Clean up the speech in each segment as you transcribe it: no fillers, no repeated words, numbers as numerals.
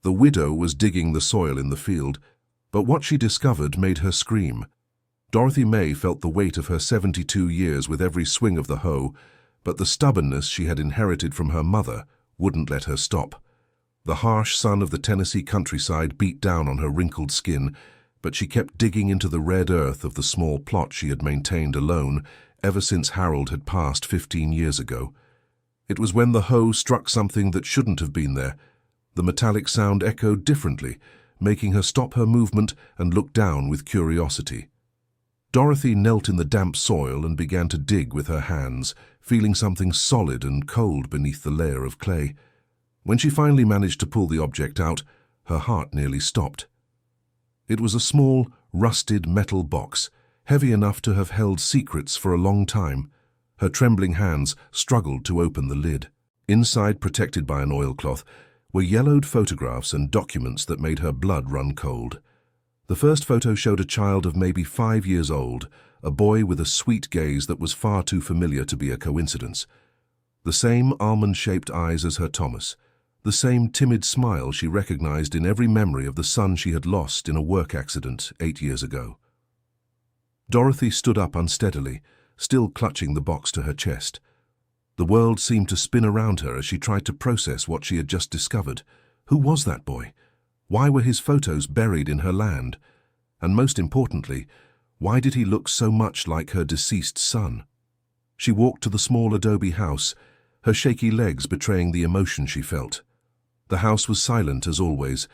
The widow was digging the soil in the field, but what she discovered made her scream. Dorothy May felt the weight of her 72 years with every swing of the hoe, but the stubbornness she had inherited from her mother wouldn't let her stop. The harsh sun of the Tennessee countryside beat down on her wrinkled skin, but she kept digging into the red earth of the small plot she had maintained alone ever since Harold had passed 15 years ago. It was when the hoe struck something that shouldn't have been there. The metallic sound echoed differently, making her stop her movement and look down with curiosity. Dorothy knelt in the damp soil and began to dig with her hands, feeling something solid and cold beneath the layer of clay. When she finally managed to pull the object out, her heart nearly stopped. It was a small, rusted metal box, heavy enough to have held secrets for a long time. Her trembling hands struggled to open the lid. Inside, protected by an oilcloth, were yellowed photographs and documents that made her blood run cold. The first photo showed a child of maybe 5 years old, a boy with a sweet gaze that was far too familiar to be a coincidence. The same almond-shaped eyes as her Thomas, the same timid smile she recognized in every memory of the son she had lost in a work accident 8 years ago. Dorothy stood up unsteadily, still clutching the box to her chest. The world seemed to spin around her as she tried to process what she had just discovered. Who was that boy? Why were his photos buried in her land? And most importantly, why did he look so much like her deceased son? She walked to the small adobe house, her shaky legs betraying the emotion she felt. The house was silent as always,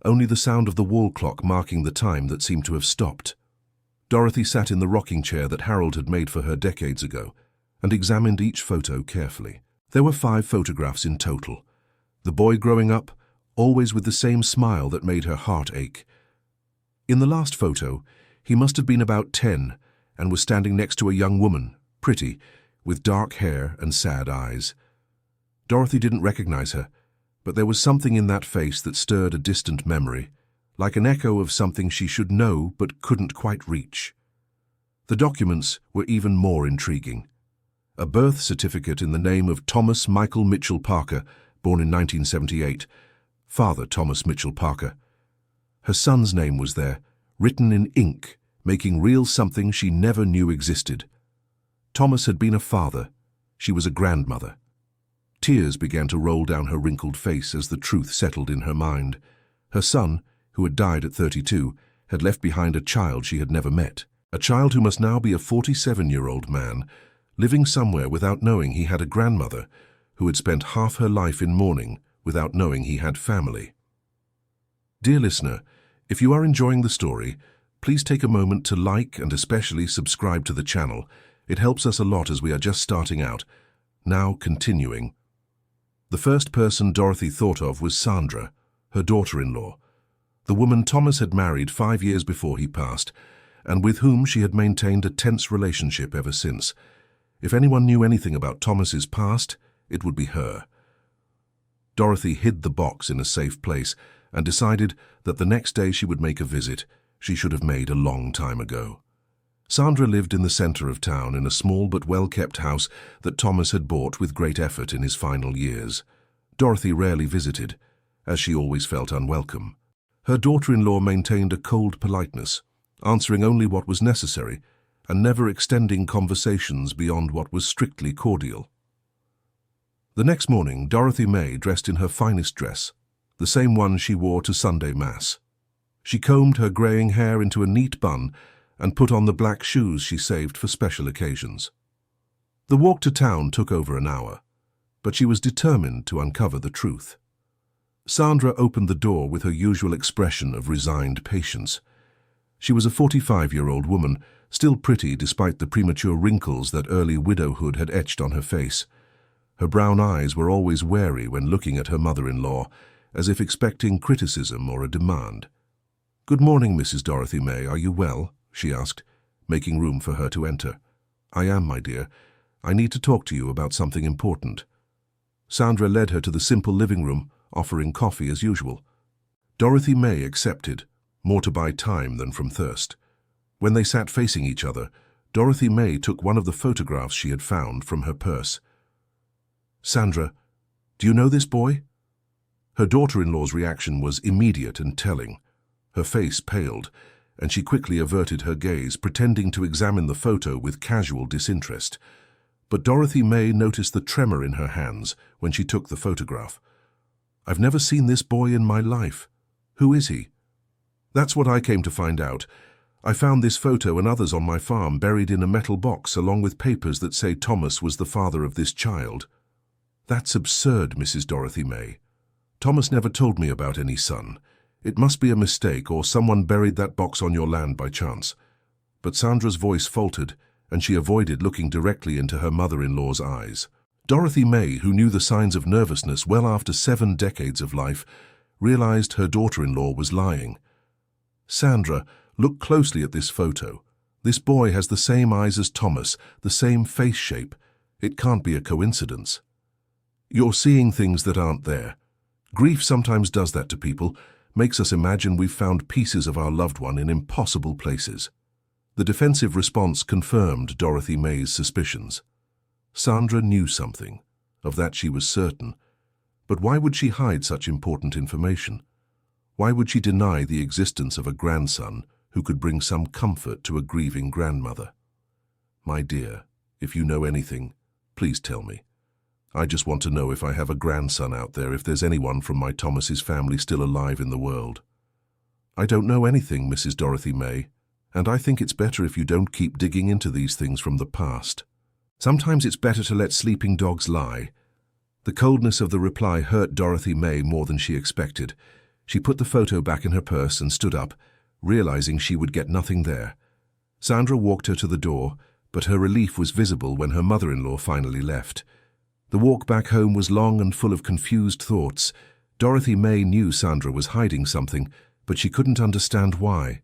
only the sound of the wall clock marking the time that seemed to have stopped. Dorothy sat in the rocking chair that Harold had made for her decades ago and examined each photo carefully. There were 5 photographs in total. The boy growing up, always with the same smile that made her heart ache. In the last photo, he must have been about 10 and was standing next to a young woman, pretty, with dark hair and sad eyes. Dorothy didn't recognize her, but there was something in that face that stirred a distant memory, like an echo of something she should know but couldn't quite reach. The documents were even more intriguing. A birth certificate in the name of Thomas Michael Mitchell Parker, born in 1978, Father Thomas Mitchell Parker. Her son's name was there, written in ink, making real something she never knew existed. Thomas had been a father. She was a grandmother. Tears began to roll down her wrinkled face as the truth settled in her mind. Her son, who had died at 32, had left behind a child she had never met, a child who must now be a 47-year-old man, living somewhere without knowing he had a grandmother, who had spent half her life in mourning without knowing he had family. Dear listener, if you are enjoying the story, please take a moment to like and especially subscribe to the channel. It helps us a lot as we are just starting out. Now continuing. The first person Dorothy thought of was Sandra, her daughter-in-law, the woman Thomas had married 5 years before he passed, and with whom she had maintained a tense relationship ever since. If anyone knew anything about Thomas's past, it would be her. Dorothy hid the box in a safe place and decided that the next day she would make a visit she should have made a long time ago. Sandra lived in the center of town in a small but well-kept house that Thomas had bought with great effort in his final years. Dorothy rarely visited, as she always felt unwelcome. Her daughter-in-law maintained a cold politeness, answering only what was necessary and never extending conversations beyond what was strictly cordial. The next morning, Dorothy May dressed in her finest dress, the same one she wore to Sunday Mass. She combed her graying hair into a neat bun and put on the black shoes she saved for special occasions. The walk to town took over an hour, but she was determined to uncover the truth. Sandra opened the door with her usual expression of resigned patience. She was a 45-year-old woman, still pretty despite the premature wrinkles that early widowhood had etched on her face. Her brown eyes were always wary when looking at her mother-in-law, as if expecting criticism or a demand. "Good morning, Mrs. Dorothy May. Are you well?" she asked, making room for her to enter. "I am, my dear. I need to talk to you about something important." Sandra led her to the simple living room, offering coffee as usual. Dorothy May accepted, more to buy time than from thirst. When they sat facing each other, Dorothy May took one of the photographs she had found from her purse. "Sandra, do you know this boy?" Her daughter-in-law's reaction was immediate and telling. Her face paled, and she quickly averted her gaze, pretending to examine the photo with casual disinterest. But Dorothy May noticed the tremor in her hands when she took the photograph. "I've never seen this boy in my life. Who is he?" "That's what I came to find out. I found this photo and others on my farm buried in a metal box along with papers that say Thomas was the father of this child." "That's absurd, Mrs. Dorothy May. Thomas never told me about any son. It must be a mistake, or someone buried that box on your land by chance." But Sandra's voice faltered, and she avoided looking directly into her mother-in-law's eyes. Dorothy May, who knew the signs of nervousness well after 7 decades of life, realized her daughter-in-law was lying. "Sandra, look closely at this photo. This boy has the same eyes as Thomas, the same face shape. It can't be a coincidence." "You're seeing things that aren't there. Grief sometimes does that to people, makes us imagine we've found pieces of our loved one in impossible places." The defensive response confirmed Dorothy May's suspicions. Sandra knew something. Of that she was certain. But why would she hide such important information? Why would she deny the existence of a grandson who could bring some comfort to a grieving grandmother? "My dear, if you know anything, please tell me. I just want to know if I have a grandson out there, if there's anyone from my Thomas's family still alive in the world." "I don't know anything, Mrs. Dorothy May, and I think it's better if you don't keep digging into these things from the past. Sometimes it's better to let sleeping dogs lie." The coldness of the reply hurt Dorothy May more than she expected. She put the photo back in her purse and stood up, realizing she would get nothing there. Sandra walked her to the door, but her relief was visible when her mother-in-law finally left. The walk back home was long and full of confused thoughts. Dorothy May knew Sandra was hiding something, but she couldn't understand why.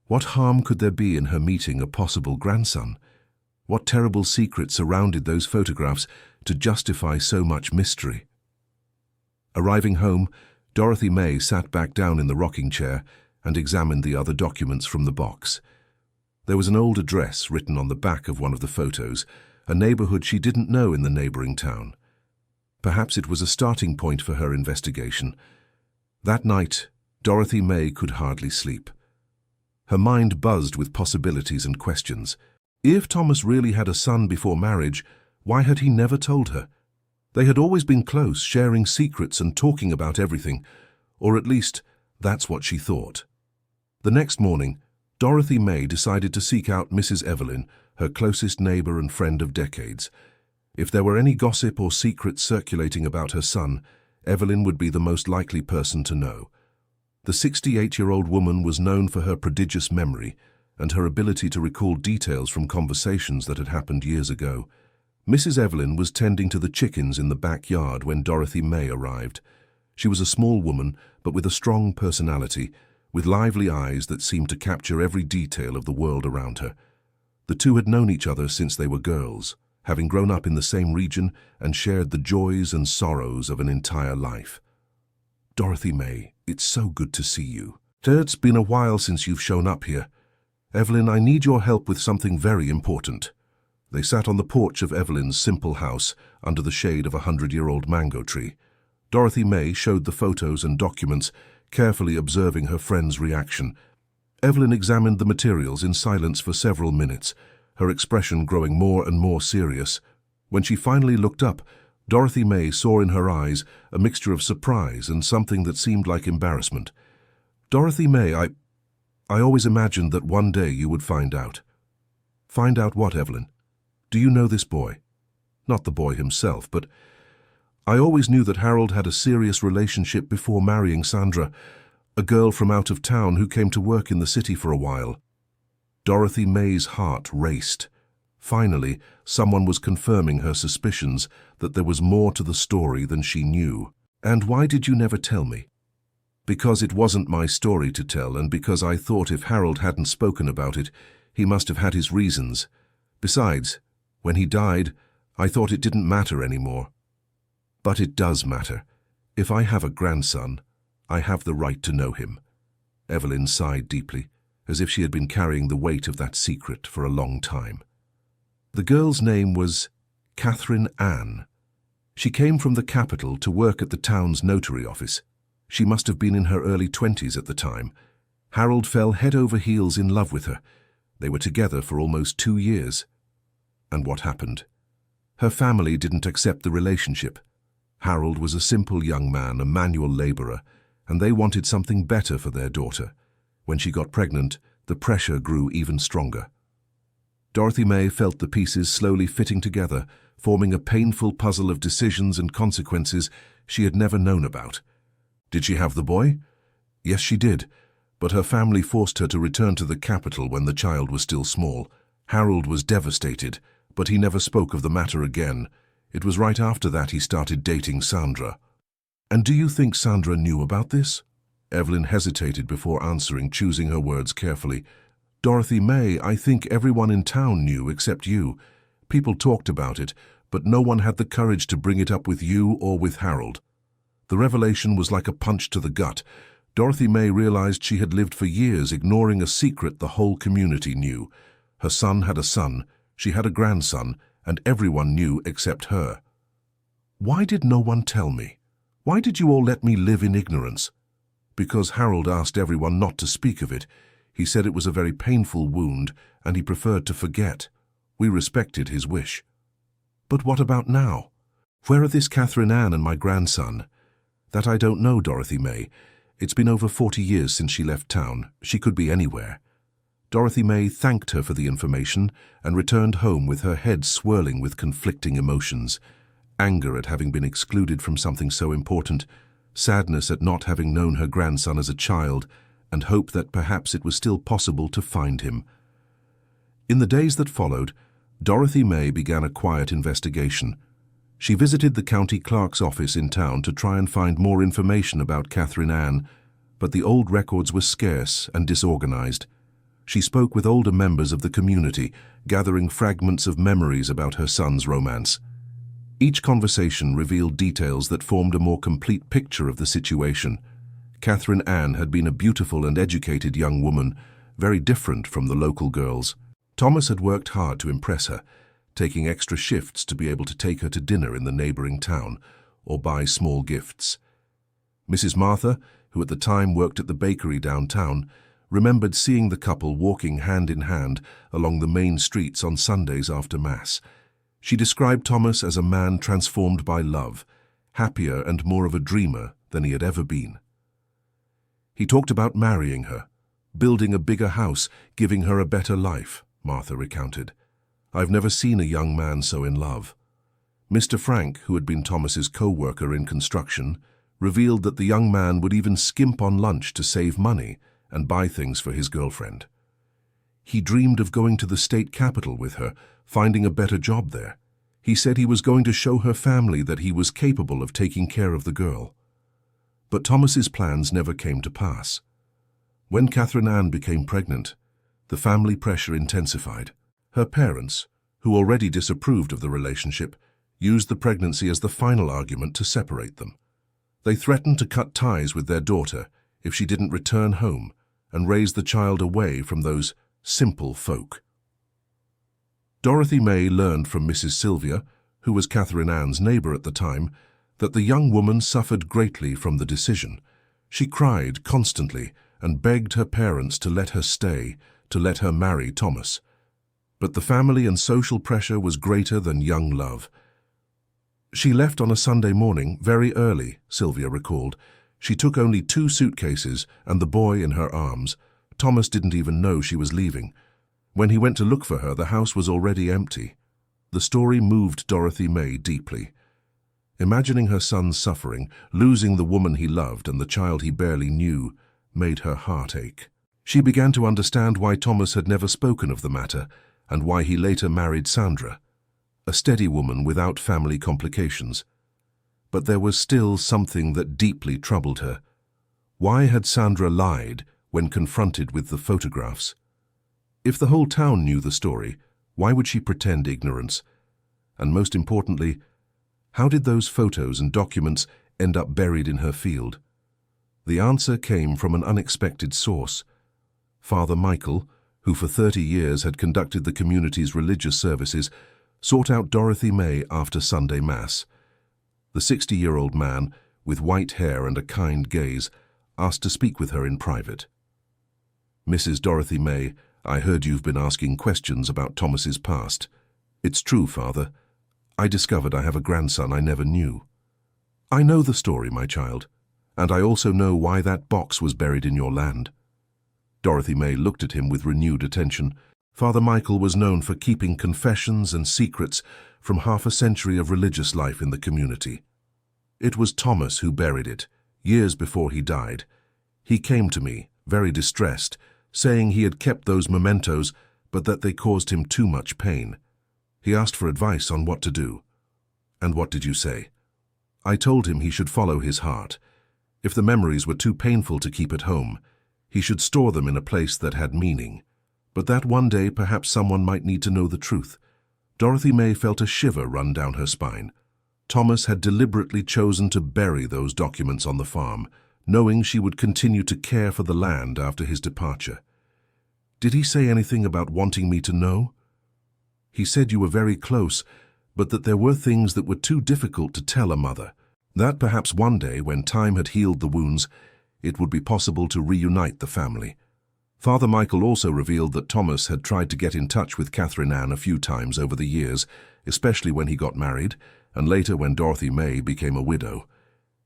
What harm could there be in her meeting a possible grandson? What terrible secret surrounded those photographs to justify so much mystery? Arriving home, Dorothy May sat back down in the rocking chair and examined the other documents from the box. There was an old address written on the back of one of the photos, a neighborhood she didn't know in the neighboring town. Perhaps it was a starting point for her investigation. That night, Dorothy May could hardly sleep. Her mind buzzed with possibilities and questions. If Thomas really had a son before marriage, why had he never told her? They had always been close, sharing secrets and talking about everything, or at least that's what she thought. The next morning, Dorothy May decided to seek out Mrs. Evelyn, her closest neighbor and friend of decades. If there were any gossip or secrets circulating about her son, Evelyn would be the most likely person to know. The 68-year-old woman was known for her prodigious memory and her ability to recall details from conversations that had happened years ago. Mrs. Evelyn was tending to the chickens in the backyard when Dorothy May arrived. She was a small woman, but with a strong personality, with lively eyes that seemed to capture every detail of the world around her. The two had known each other since they were girls, having grown up in the same region and shared the joys and sorrows of an entire life. "Dorothy May, it's so good to see you. It's been a while since you've shown up here. Evelyn, I need your help with something very important." They sat on the porch of Evelyn's simple house under the shade of a 100-year-old mango tree. Dorothy May showed the photos and documents, carefully observing her friend's reaction. Evelyn examined the materials in silence for several minutes, her expression growing more and more serious. When she finally looked up, Dorothy May saw in her eyes a mixture of surprise and something that seemed like embarrassment. "Dorothy May, I always imagined that one day you would find out." "Find out what, Evelyn? Do you know this boy?" "Not the boy himself, but I always knew that Harold had a serious relationship before marrying Sandra, a girl from out of town who came to work in the city for a while." Dorothy May's heart raced. Finally, someone was confirming her suspicions that there was more to the story than she knew. "And why did you never tell me?" "Because it wasn't my story to tell, and because I thought if Harold hadn't spoken about it, he must have had his reasons. Besides, when he died, I thought it didn't matter anymore." "But it does matter. If I have a grandson, I have the right to know him." Evelyn sighed deeply, as if she had been carrying the weight of that secret for a long time. The girl's name was Catherine Ann. She came from the capital to work at the town's notary office. She must have been in her early 20s at the time. Harold fell head over heels in love with her. They were together for almost 2 years. And what happened? Her family didn't accept the relationship. Harold was a simple young man, a manual laborer, and they wanted something better for their daughter. When she got pregnant, the pressure grew even stronger. Dorothy May felt the pieces slowly fitting together, forming a painful puzzle of decisions and consequences she had never known about. Did she have the boy? Yes, she did, but her family forced her to return to the capital when the child was still small. Harold was devastated, but he never spoke of the matter again. It was right after that he started dating Sandra. And do you think Sandra knew about this? Evelyn hesitated before answering, choosing her words carefully. Dorothy May, I think everyone in town knew except you. People talked about it, but no one had the courage to bring it up with you or with Harold. The revelation was like a punch to the gut. Dorothy May realized she had lived for years ignoring a secret the whole community knew. Her son had a son, she had a grandson, and everyone knew except her. Why did no one tell me? Why did you all let me live in ignorance? Because Harold asked everyone not to speak of it. He said it was a very painful wound, and he preferred to forget. We respected his wish. But what about now? Where are this Catherine Ann and my grandson? That I don't know, Dorothy May. It's been over 40 years since she left town. She could be anywhere. Dorothy May thanked her for the information and returned home with her head swirling with conflicting emotions. Anger at having been excluded from something so important, sadness at not having known her grandson as a child, and hope that perhaps it was still possible to find him. In the days that followed, Dorothy May began a quiet investigation. She visited the county clerk's office in town to try and find more information about Catherine Ann, but the old records were scarce and disorganized. She spoke with older members of the community, gathering fragments of memories about her son's romance. Each conversation revealed details that formed a more complete picture of the situation. Catherine Ann had been a beautiful and educated young woman, very different from the local girls. Thomas had worked hard to impress her, taking extra shifts to be able to take her to dinner in the neighboring town or buy small gifts. Mrs. Martha, who at the time worked at the bakery downtown, remembered seeing the couple walking hand in hand along the main streets on Sundays after Mass. She described Thomas as a man transformed by love, happier and more of a dreamer than he had ever been. He talked about marrying her, building a bigger house, giving her a better life, Martha recounted. I've never seen a young man so in love. Mr. Frank, who had been Thomas's co-worker in construction, revealed that the young man would even skimp on lunch to save money and buy things for his girlfriend. He dreamed of going to the state capital with her, finding a better job there. He said he was going to show her family that he was capable of taking care of the girl. But Thomas's plans never came to pass. When Catherine Ann became pregnant, the family pressure intensified. Her parents, who already disapproved of the relationship, used the pregnancy as the final argument to separate them. They threatened to cut ties with their daughter if she didn't return home and raise the child away from those simple folk. Dorothy May learned from Mrs. Sylvia, who was Catherine Ann's neighbor at the time, that the young woman suffered greatly from the decision. She cried constantly and begged her parents to let her stay, to let her marry Thomas. But the family and social pressure was greater than young love. She left on a Sunday morning, very early, Sylvia recalled. She took only 2 suitcases and the boy in her arms. Thomas didn't even know she was leaving. When he went to look for her, the house was already empty. The story moved Dorothy May deeply. Imagining her son's suffering, losing the woman he loved and the child he barely knew, made her heart ache. She began to understand why Thomas had never spoken of the matter and why he later married Sandra, a steady woman without family complications. But there was still something that deeply troubled her. Why had Sandra lied when confronted with the photographs? If the whole town knew the story, why would she pretend ignorance? And most importantly, how did those photos and documents end up buried in her field? The answer came from an unexpected source. Father Michael, who for 30 years had conducted the community's religious services, sought out Dorothy May after Sunday Mass. The 60-year-old man, with white hair and a kind gaze, asked to speak with her in private. "Mrs. Dorothy May, I heard you've been asking questions about Thomas's past. It's true, Father. I discovered I have a grandson I never knew. I know the story, my child, and I also know why that box was buried in your land." Dorothy May looked at him with renewed attention. Father Michael was known for keeping confessions and secrets from half a century of religious life in the community. It was Thomas who buried it, years before he died. He came to me, very distressed, saying he had kept those mementos, but that they caused him too much pain. He asked for advice on what to do. And what did you say? I told him he should follow his heart. If the memories were too painful to keep at home, he should store them in a place that had meaning, but that one day perhaps someone might need to know the truth. Dorothy May felt a shiver run down her spine. Thomas had deliberately chosen to bury those documents on the farm, knowing she would continue to care for the land after his departure. Did he say anything about wanting me to know? He said you were very close, but that there were things that were too difficult to tell a mother. That perhaps one day, when time had healed the wounds, it would be possible to reunite the family. Father Michael also revealed that Thomas had tried to get in touch with Catherine Ann a few times over the years, especially when he got married, and later when Dorothy May became a widow.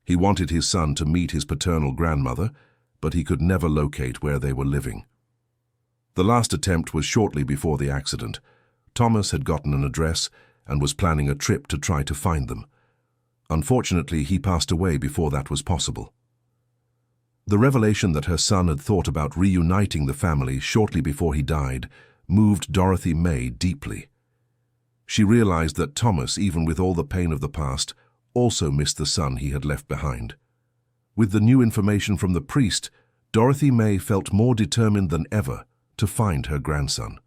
He wanted his son to meet his paternal grandmother, but he could never locate where they were living. The last attempt was shortly before the accident. Thomas had gotten an address and was planning a trip to try to find them. Unfortunately, he passed away before that was possible. The revelation that her son had thought about reuniting the family shortly before he died moved Dorothy May deeply. She realized that Thomas, even with all the pain of the past, also missed the son he had left behind. With the new information from the priest, Dorothy May felt more determined than ever to find her grandson.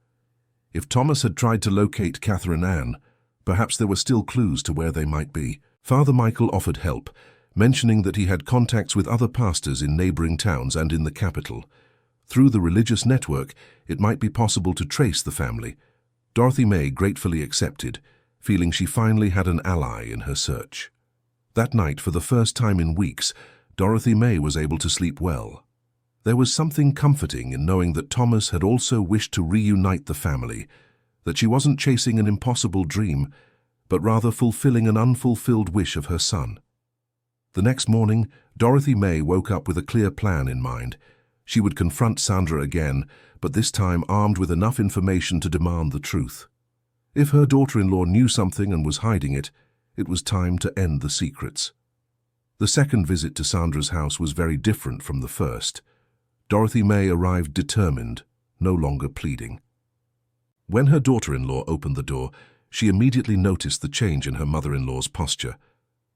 If Thomas had tried to locate Catherine Ann, perhaps there were still clues to where they might be. Father Michael offered help, mentioning that he had contacts with other pastors in neighboring towns and in the capital. Through the religious network, it might be possible to trace the family. Dorothy May gratefully accepted, feeling she finally had an ally in her search. That night, for the first time in weeks, Dorothy May was able to sleep well. There was something comforting in knowing that Thomas had also wished to reunite the family, that she wasn't chasing an impossible dream, but rather fulfilling an unfulfilled wish of her son. The next morning, Dorothy May woke up with a clear plan in mind. She would confront Sandra again, but this time armed with enough information to demand the truth. If her daughter-in-law knew something and was hiding it, it was time to end the secrets. The second visit to Sandra's house was very different from the first. Dorothy May arrived determined, no longer pleading. When her daughter-in-law opened the door, she immediately noticed the change in her mother-in-law's posture.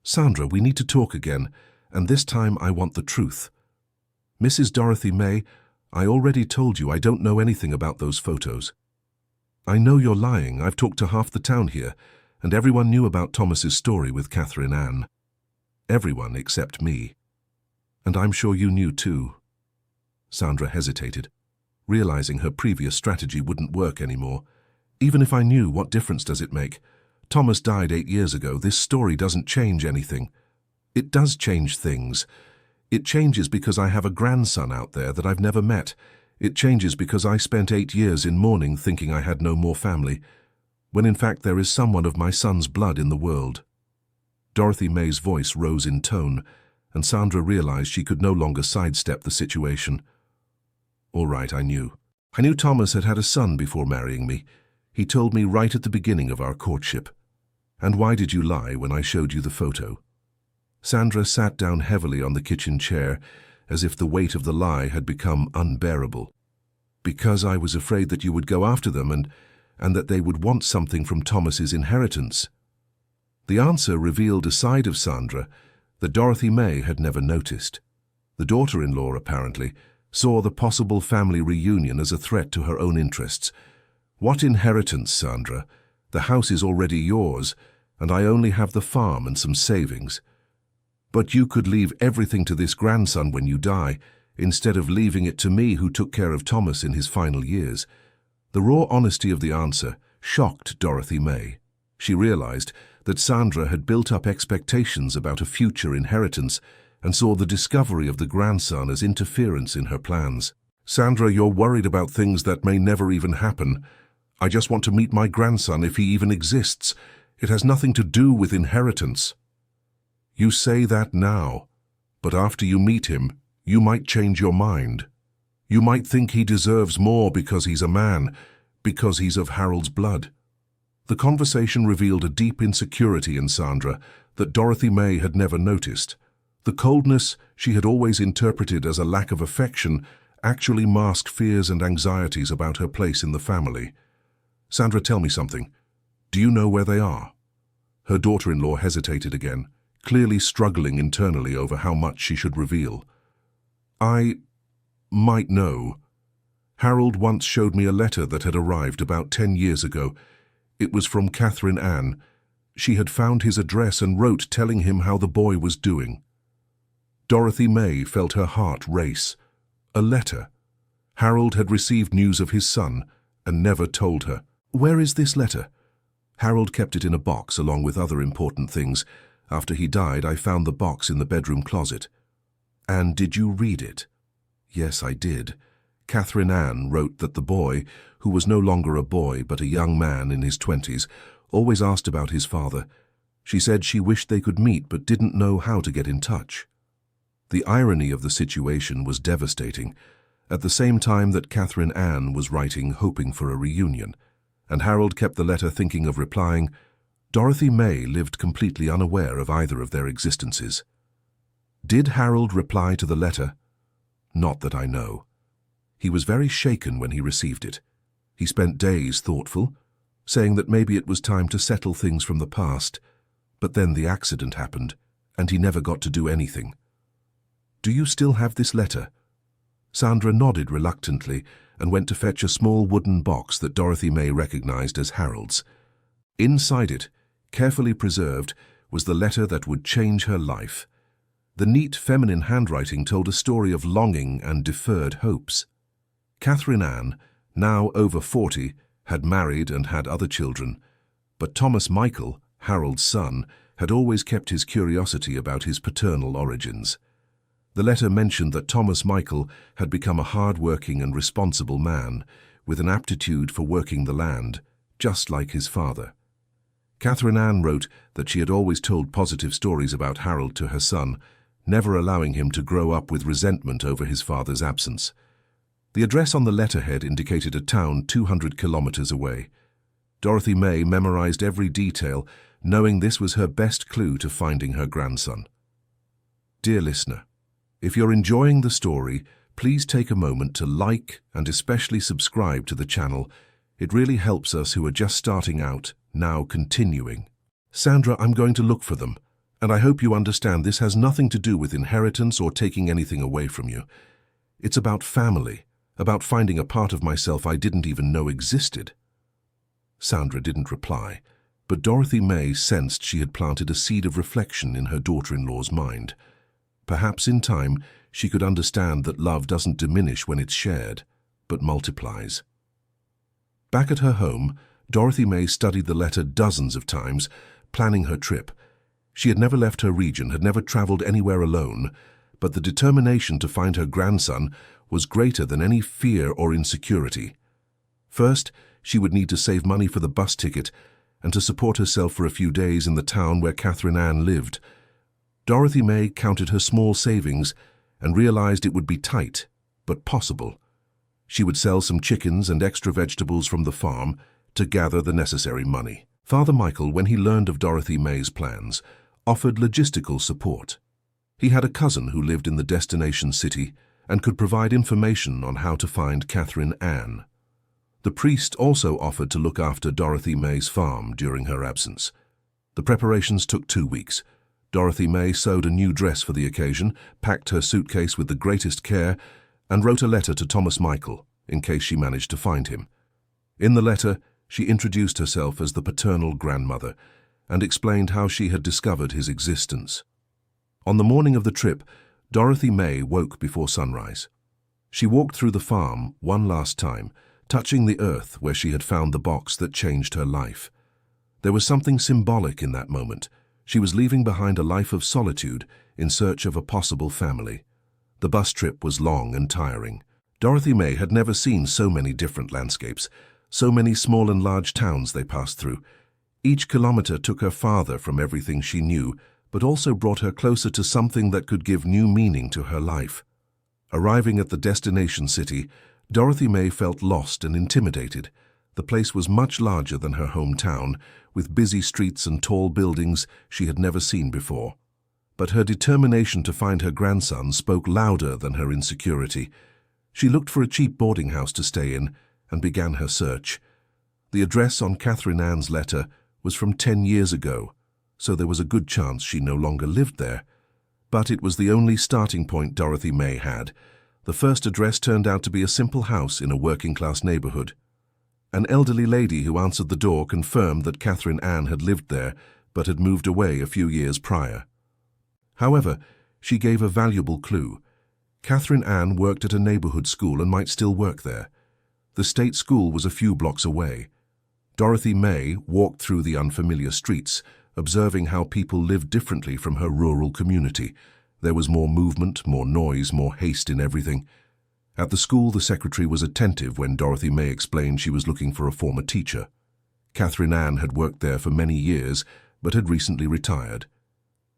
"Sandra, we need to talk again, and this time I want the truth." "Mrs. Dorothy May, I already told you I don't know anything about those photos." "I know you're lying. I've talked to half the town here, and everyone knew about Thomas's story with Catherine Ann. Everyone except me. And I'm sure you knew too." Sandra hesitated, realizing her previous strategy wouldn't work anymore. "Even if I knew, what difference does it make? Thomas died 8 years ago. This story doesn't change anything." "It does change things. It changes because I have a grandson out there that I've never met. It changes because I spent 8 years in mourning thinking I had no more family, when in fact there is someone of my son's blood in the world." Dorothy May's voice rose in tone, and Sandra realized she could no longer sidestep the situation. "All right, I knew. I knew Thomas had had a son before marrying me. He told me right at the beginning of our courtship. And why did you lie when I showed you the photo?" Sandra sat down heavily on the kitchen chair, as if the weight of the lie had become unbearable. "Because I was afraid that you would go after them and that they would want something from Thomas's inheritance." The answer revealed a side of Sandra that Dorothy May had never noticed. The daughter-in-law, apparently, saw the possible family reunion as a threat to her own interests. "What inheritance, Sandra? The house is already yours, and I only have the farm and some savings. But you could leave everything to this grandson when you die, instead of leaving it to me who took care of Thomas in his final years." The raw honesty of the answer shocked Dorothy May. She realized that Sandra had built up expectations about a future inheritance and saw the discovery of the grandson as interference in her plans. "Sandra, you're worried about things that may never even happen. I just want to meet my grandson if he even exists. It has nothing to do with inheritance." "You say that now, but after you meet him, you might change your mind. You might think he deserves more because he's a man, because he's of Harold's blood." The conversation revealed a deep insecurity in Sandra that Dorothy May had never noticed. The coldness she had always interpreted as a lack of affection actually masked fears and anxieties about her place in the family. "Sandra, tell me something. Do you know where they are?" Her daughter-in-law hesitated again, clearly struggling internally over how much she should reveal. "I might know. Harold once showed me a letter that had arrived about 10 years ago. It was from Catherine Ann. She had found his address and wrote telling him how the boy was doing." Dorothy May felt her heart race. A letter. Harold had received news of his son and never told her. "Where is this letter?" "Harold kept it in a box along with other important things. After he died, I found the box in the bedroom closet." "And did you read it?" "Yes, I did. Catherine Ann wrote that the boy, who was no longer a boy but a young man in his 20s, always asked about his father. She said she wished they could meet but didn't know how to get in touch." The irony of the situation was devastating. At the same time that Catherine Ann was writing hoping for a reunion, and Harold kept the letter thinking of replying, Dorothy May lived completely unaware of either of their existences. Did Harold reply to the letter? Not that I know. He was very shaken when he received it. He spent days thoughtful, saying that maybe it was time to settle things from the past, but then the accident happened, and he never got to do anything. "Do you still have this letter?" Sandra nodded reluctantly and went to fetch a small wooden box that Dorothy May recognized as Harold's. Inside it, carefully preserved, was the letter that would change her life. The neat feminine handwriting told a story of longing and deferred hopes. Catherine Ann, now over 40, had married and had other children, but Thomas Michael, Harold's son, had always kept his curiosity about his paternal origins. The letter mentioned that Thomas Michael had become a hard-working and responsible man, with an aptitude for working the land, just like his father. Catherine Ann wrote that she had always told positive stories about Harold to her son, never allowing him to grow up with resentment over his father's absence. The address on the letterhead indicated a town 200 kilometers away. Dorothy May memorized every detail, knowing this was her best clue to finding her grandson. Dear listener, if you're enjoying the story, please take a moment to like and especially subscribe to the channel. It really helps us who are just starting out, now continuing. Sandra, I'm going to look for them, and I hope you understand this has nothing to do with inheritance or taking anything away from you. It's about family, about finding a part of myself I didn't even know existed. Sandra didn't reply, but Dorothy May sensed she had planted a seed of reflection in her daughter-in-law's mind. Perhaps in time she could understand that love doesn't diminish when it's shared, but multiplies. Back at her home, Dorothy May studied the letter dozens of times, planning her trip. She had never left her region, had never traveled anywhere alone, but the determination to find her grandson was greater than any fear or insecurity. First, she would need to save money for the bus ticket and to support herself for a few days in the town where Catherine Ann lived. Dorothy May counted her small savings and realized it would be tight, but possible. She would sell some chickens and extra vegetables from the farm to gather the necessary money. Father Michael, when he learned of Dorothy May's plans, offered logistical support. He had a cousin who lived in the destination city and could provide information on how to find Catherine Ann. The priest also offered to look after Dorothy May's farm during her absence. The preparations took 2 weeks. Dorothy May sewed a new dress for the occasion, packed her suitcase with the greatest care, and wrote a letter to Thomas Michael, in case she managed to find him. In the letter, she introduced herself as the paternal grandmother and explained how she had discovered his existence. On the morning of the trip, Dorothy May woke before sunrise. She walked through the farm one last time, touching the earth where she had found the box that changed her life. There was something symbolic in that moment. She was leaving behind a life of solitude in search of a possible family. The bus trip was long and tiring. Dorothy May had never seen so many different landscapes, so many small and large towns they passed through. Each kilometer took her farther from everything she knew, but also brought her closer to something that could give new meaning to her life. Arriving at the destination city, Dorothy May felt lost and intimidated. The place was much larger than her hometown, with busy streets and tall buildings she had never seen before. But her determination to find her grandson spoke louder than her insecurity. She looked for a cheap boarding house to stay in and began her search. The address on Catherine Ann's letter was from 10 years ago, so there was a good chance she no longer lived there. But it was the only starting point Dorothy May had. The first address turned out to be a simple house in a working-class neighborhood. An elderly lady who answered the door confirmed that Catherine Ann had lived there, but had moved away a few years prior. However, she gave a valuable clue. Catherine Ann worked at a neighborhood school and might still work there. The state school was a few blocks away. Dorothy May walked through the unfamiliar streets, observing how people lived differently from her rural community. There was more movement, more noise, more haste in everything. At the school, the secretary was attentive when Dorothy May explained she was looking for a former teacher. Catherine Ann had worked there for many years, but had recently retired.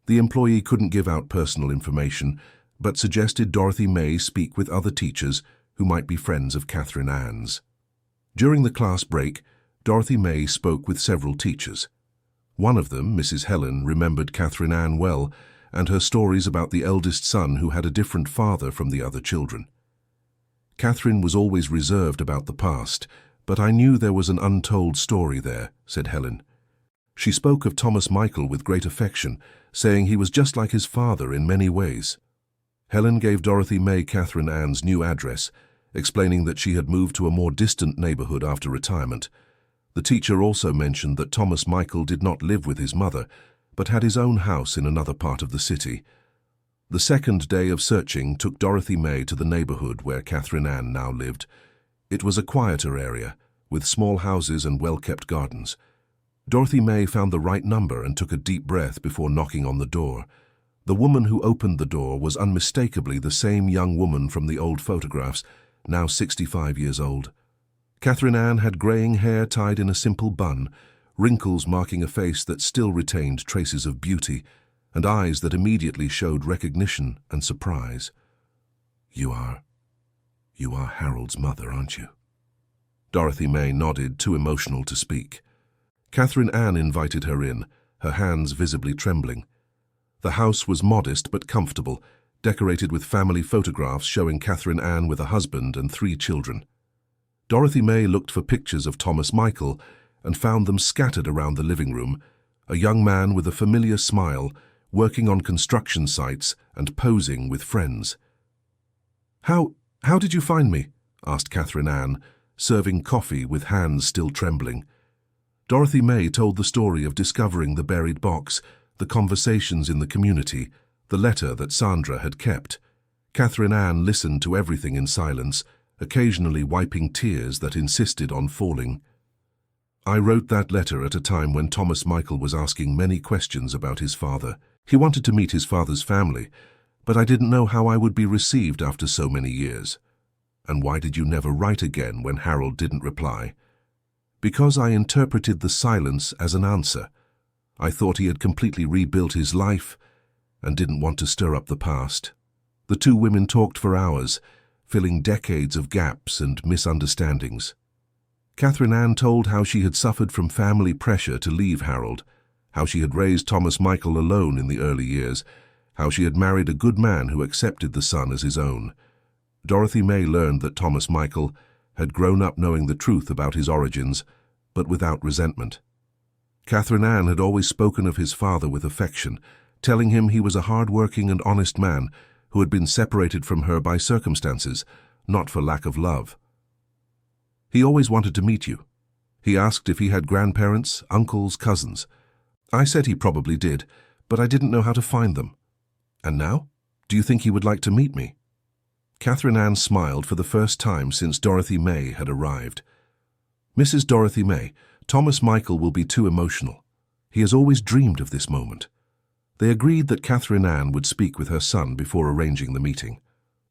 The employee couldn't give out personal information, but suggested Dorothy May speak with other teachers who might be friends of Catherine Ann's. During the class break, Dorothy May spoke with several teachers. One of them, Mrs. Helen, remembered Catherine Ann well, and her stories about the eldest son who had a different father from the other children. Catherine was always reserved about the past, but I knew there was an untold story there, said Helen. She spoke of Thomas Michael with great affection, saying he was just like his father in many ways. Helen gave Dorothy May Catherine Ann's new address, explaining that she had moved to a more distant neighborhood after retirement. The teacher also mentioned that Thomas Michael did not live with his mother, but had his own house in another part of the city. The second day of searching took Dorothy May to the neighborhood where Catherine Ann now lived. It was a quieter area, with small houses and well-kept gardens. Dorothy May found the right number and took a deep breath before knocking on the door. The woman who opened the door was unmistakably the same young woman from the old photographs, now 65 years old. Catherine Ann had graying hair tied in a simple bun, wrinkles marking a face that still retained traces of beauty, and eyes that immediately showed recognition and surprise. You are Harold's mother, aren't you?" Dorothy May nodded, too emotional to speak. Catherine Ann invited her in, her hands visibly trembling. The house was modest but comfortable, decorated with family photographs showing Catherine Ann with a husband and 3 children. Dorothy May looked for pictures of Thomas Michael and found them scattered around the living room, a young man with a familiar smile, working on construction sites and posing with friends. How did you find me?" asked Catherine Ann, serving coffee with hands still trembling. Dorothy May told the story of discovering the buried box, the conversations in the community, the letter that Sandra had kept. Catherine Ann listened to everything in silence, occasionally wiping tears that insisted on falling. "I wrote that letter at a time when Thomas Michael was asking many questions about his father. He wanted to meet his father's family, but I didn't know how I would be received after so many years." "And why did you never write again when Harold didn't reply?" "Because I interpreted the silence as an answer. I thought he had completely rebuilt his life and didn't want to stir up the past." The 2 women talked for hours, filling decades of gaps and misunderstandings. Catherine Ann told how she had suffered from family pressure to leave Harold, how she had raised Thomas Michael alone in the early years, how she had married a good man who accepted the son as his own. Dorothy May learned that Thomas Michael had grown up knowing the truth about his origins, but without resentment. Catherine Ann had always spoken of his father with affection, telling him he was a hard-working and honest man who had been separated from her by circumstances, not for lack of love. "He always wanted to meet you. He asked if he had grandparents, uncles, cousins. I said he probably did, but I didn't know how to find them. And now? Do you think he would like to meet me?" Catherine Ann smiled for the first time since Dorothy May had arrived. "Mrs. Dorothy May, Thomas Michael will be too emotional. He has always dreamed of this moment. They agreed that Catherine Ann would speak with her son before arranging the meeting.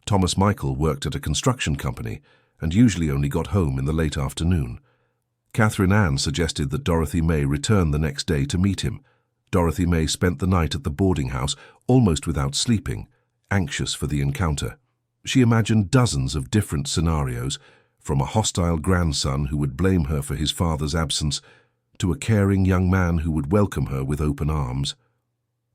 Thomas Michael worked at a construction company and usually only got home in the late afternoon. Catherine Ann suggested that Dorothy May return the next day to meet him. Dorothy May spent the night at the boarding house almost without sleeping, anxious for the encounter. She imagined dozens of different scenarios, from a hostile grandson who would blame her for his father's absence to a caring young man who would welcome her with open arms.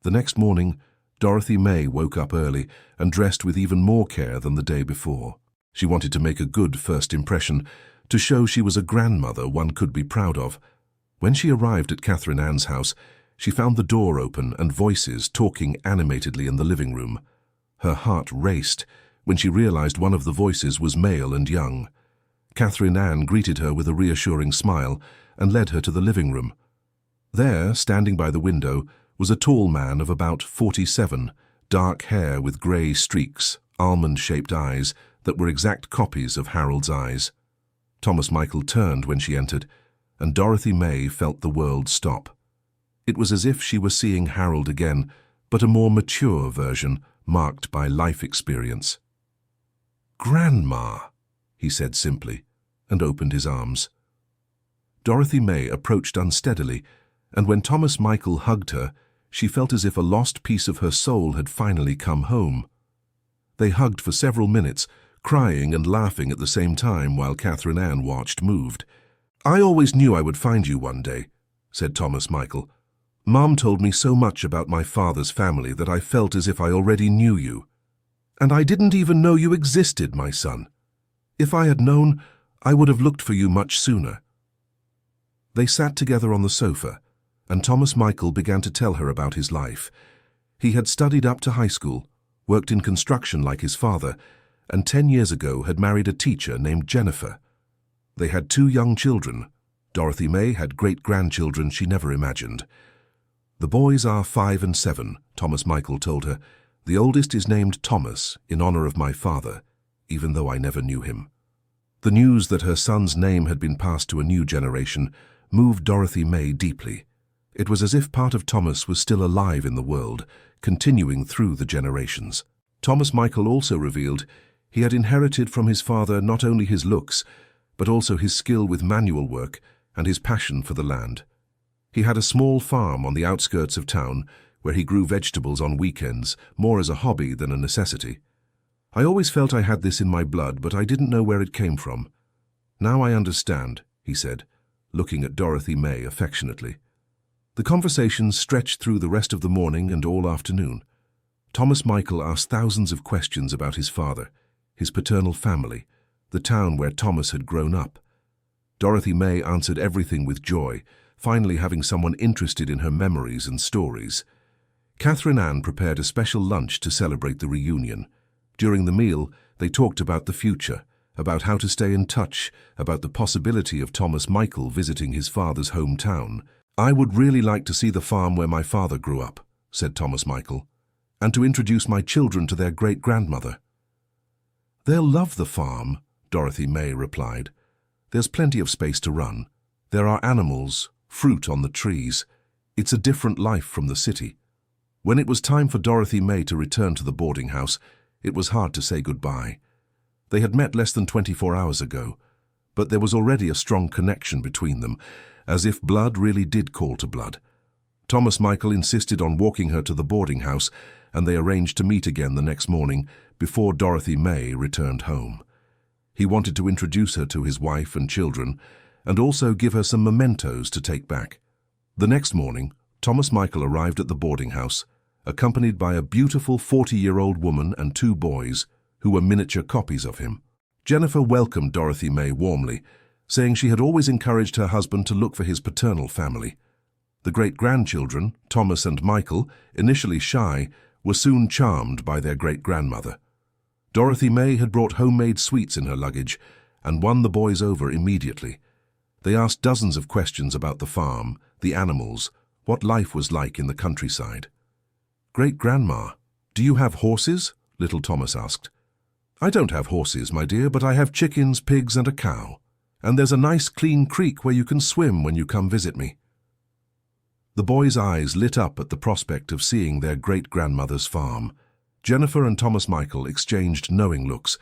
The next morning, Dorothy May woke up early and dressed with even more care than the day before. She wanted to make a good first impression, to show she was a grandmother one could be proud of. When she arrived at Catherine Ann's house, she found the door open and voices talking animatedly in the living room. Her heart raced when she realized one of the voices was male and young. Catherine Ann greeted her with a reassuring smile and led her to the living room. There, standing by the window, was a tall man of about 47, dark hair with grey streaks, almond-shaped eyes that were exact copies of Harold's eyes. Thomas Michael turned when she entered, and Dorothy May felt the world stop. It was as if she were seeing Harold again, but a more mature version, marked by life experience. "Grandma," he said simply, and opened his arms. Dorothy May approached unsteadily, and when Thomas Michael hugged her, she felt as if a lost piece of her soul had finally come home. They hugged for several minutes, crying and laughing at the same time while Catherine Ann watched moved. "I always knew I would find you one day," said Thomas Michael. "Mom told me so much about my father's family that I felt as if I already knew you. And I didn't even know you existed, my son. If I had known, I would have looked for you much sooner." They sat together on the sofa, and Thomas Michael began to tell her about his life. He had studied up to high school, worked in construction like his father, and 10 years ago had married a teacher named Jennifer. They had 2 young children. Dorothy May had great-grandchildren she never imagined. "The boys are 5 and 7, Thomas Michael told her. "The oldest is named Thomas, in honor of my father, even though I never knew him." The news that her son's name had been passed to a new generation moved Dorothy May deeply. It was as if part of Thomas was still alive in the world, continuing through the generations. Thomas Michael also revealed he had inherited from his father not only his looks, but also his skill with manual work and his passion for the land. He had a small farm on the outskirts of town where he grew vegetables on weekends, more as a hobby than a necessity. "I always felt I had this in my blood, but I didn't know where it came from. Now I understand," he said, looking at Dorothy May affectionately. The conversation stretched through the rest of the morning and all afternoon. Thomas Michael asked thousands of questions about his father, his paternal family, the town where Thomas had grown up. Dorothy May answered everything with joy, finally having someone interested in her memories and stories. Catherine Ann prepared a special lunch to celebrate the reunion. During the meal, they talked about the future, about how to stay in touch, about the possibility of Thomas Michael visiting his father's hometown. "I would really like to see the farm where my father grew up," said Thomas Michael, "and to introduce my children to their great-grandmother." "They'll love the farm," Dorothy May replied. "There's plenty of space to run. There are animals, fruit on the trees. It's a different life from the city." When it was time for Dorothy May to return to the boarding house, it was hard to say goodbye. They had met less than 24 hours ago, but there was already a strong connection between them, as if blood really did call to blood. Thomas Michael insisted on walking her to the boarding house, and they arranged to meet again the next morning before Dorothy May returned home. He wanted to introduce her to his wife and children, and also give her some mementos to take back. The next morning, Thomas Michael arrived at the boarding house, accompanied by a beautiful 40-year-old woman and 2 boys, who were miniature copies of him. Jennifer welcomed Dorothy May warmly, saying she had always encouraged her husband to look for his paternal family. The great-grandchildren, Thomas and Michael, initially shy, were soon charmed by their great-grandmother. Dorothy May had brought homemade sweets in her luggage and won the boys over immediately. They asked dozens of questions about the farm, the animals, what life was like in the countryside. "Great-grandma, do you have horses?" little Thomas asked. "I don't have horses, my dear, but I have chickens, pigs, and a cow." And there's a nice clean creek where you can swim when you come visit me." The boys' eyes lit up at the prospect of seeing their great-grandmother's farm. Jennifer and Thomas Michael exchanged knowing looks,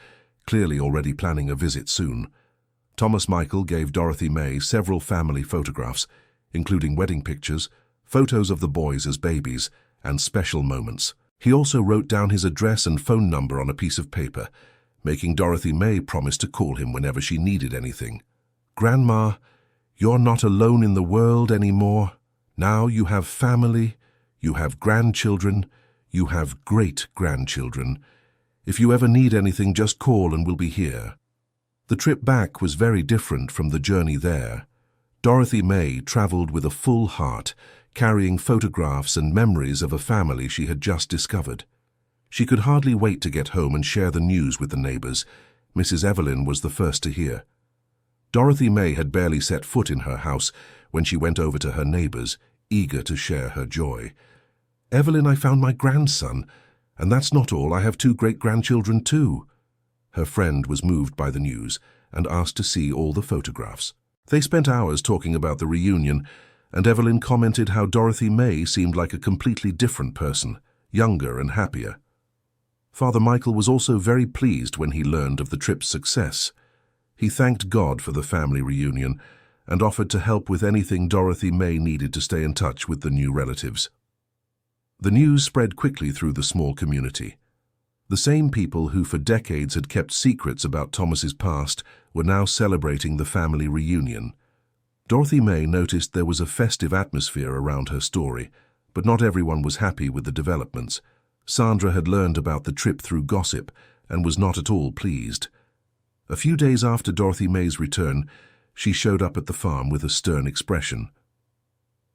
clearly already planning a visit soon. Thomas Michael gave Dorothy May several family photographs, including wedding pictures, photos of the boys as babies, and special moments. He also wrote down his address and phone number on a piece of paper, making Dorothy May promise to call him whenever she needed anything. "Grandma, you're not alone in the world anymore. Now you have family, you have grandchildren, you have great-grandchildren. If you ever need anything, just call and we'll be here." The trip back was very different from the journey there. Dorothy May traveled with a full heart, carrying photographs and memories of a family she had just discovered. She could hardly wait to get home and share the news with the neighbors. Mrs. Evelyn was the first to hear. Dorothy May had barely set foot in her house when she went over to her neighbors, eager to share her joy. "Evelyn, I found my grandson, and that's not all, I have 2 great-grandchildren too." Her friend was moved by the news and asked to see all the photographs. They spent hours talking about the reunion, and Evelyn commented how Dorothy May seemed like a completely different person, younger and happier. Father Michael was also very pleased when he learned of the trip's success. He thanked God for the family reunion and offered to help with anything Dorothy May needed to stay in touch with the new relatives. The news spread quickly through the small community. The same people who for decades had kept secrets about Thomas's past were now celebrating the family reunion. Dorothy May noticed there was a festive atmosphere around her story, but not everyone was happy with the developments. Sandra had learned about the trip through gossip and was not at all pleased. A few days after Dorothy May's return, she showed up at the farm with a stern expression.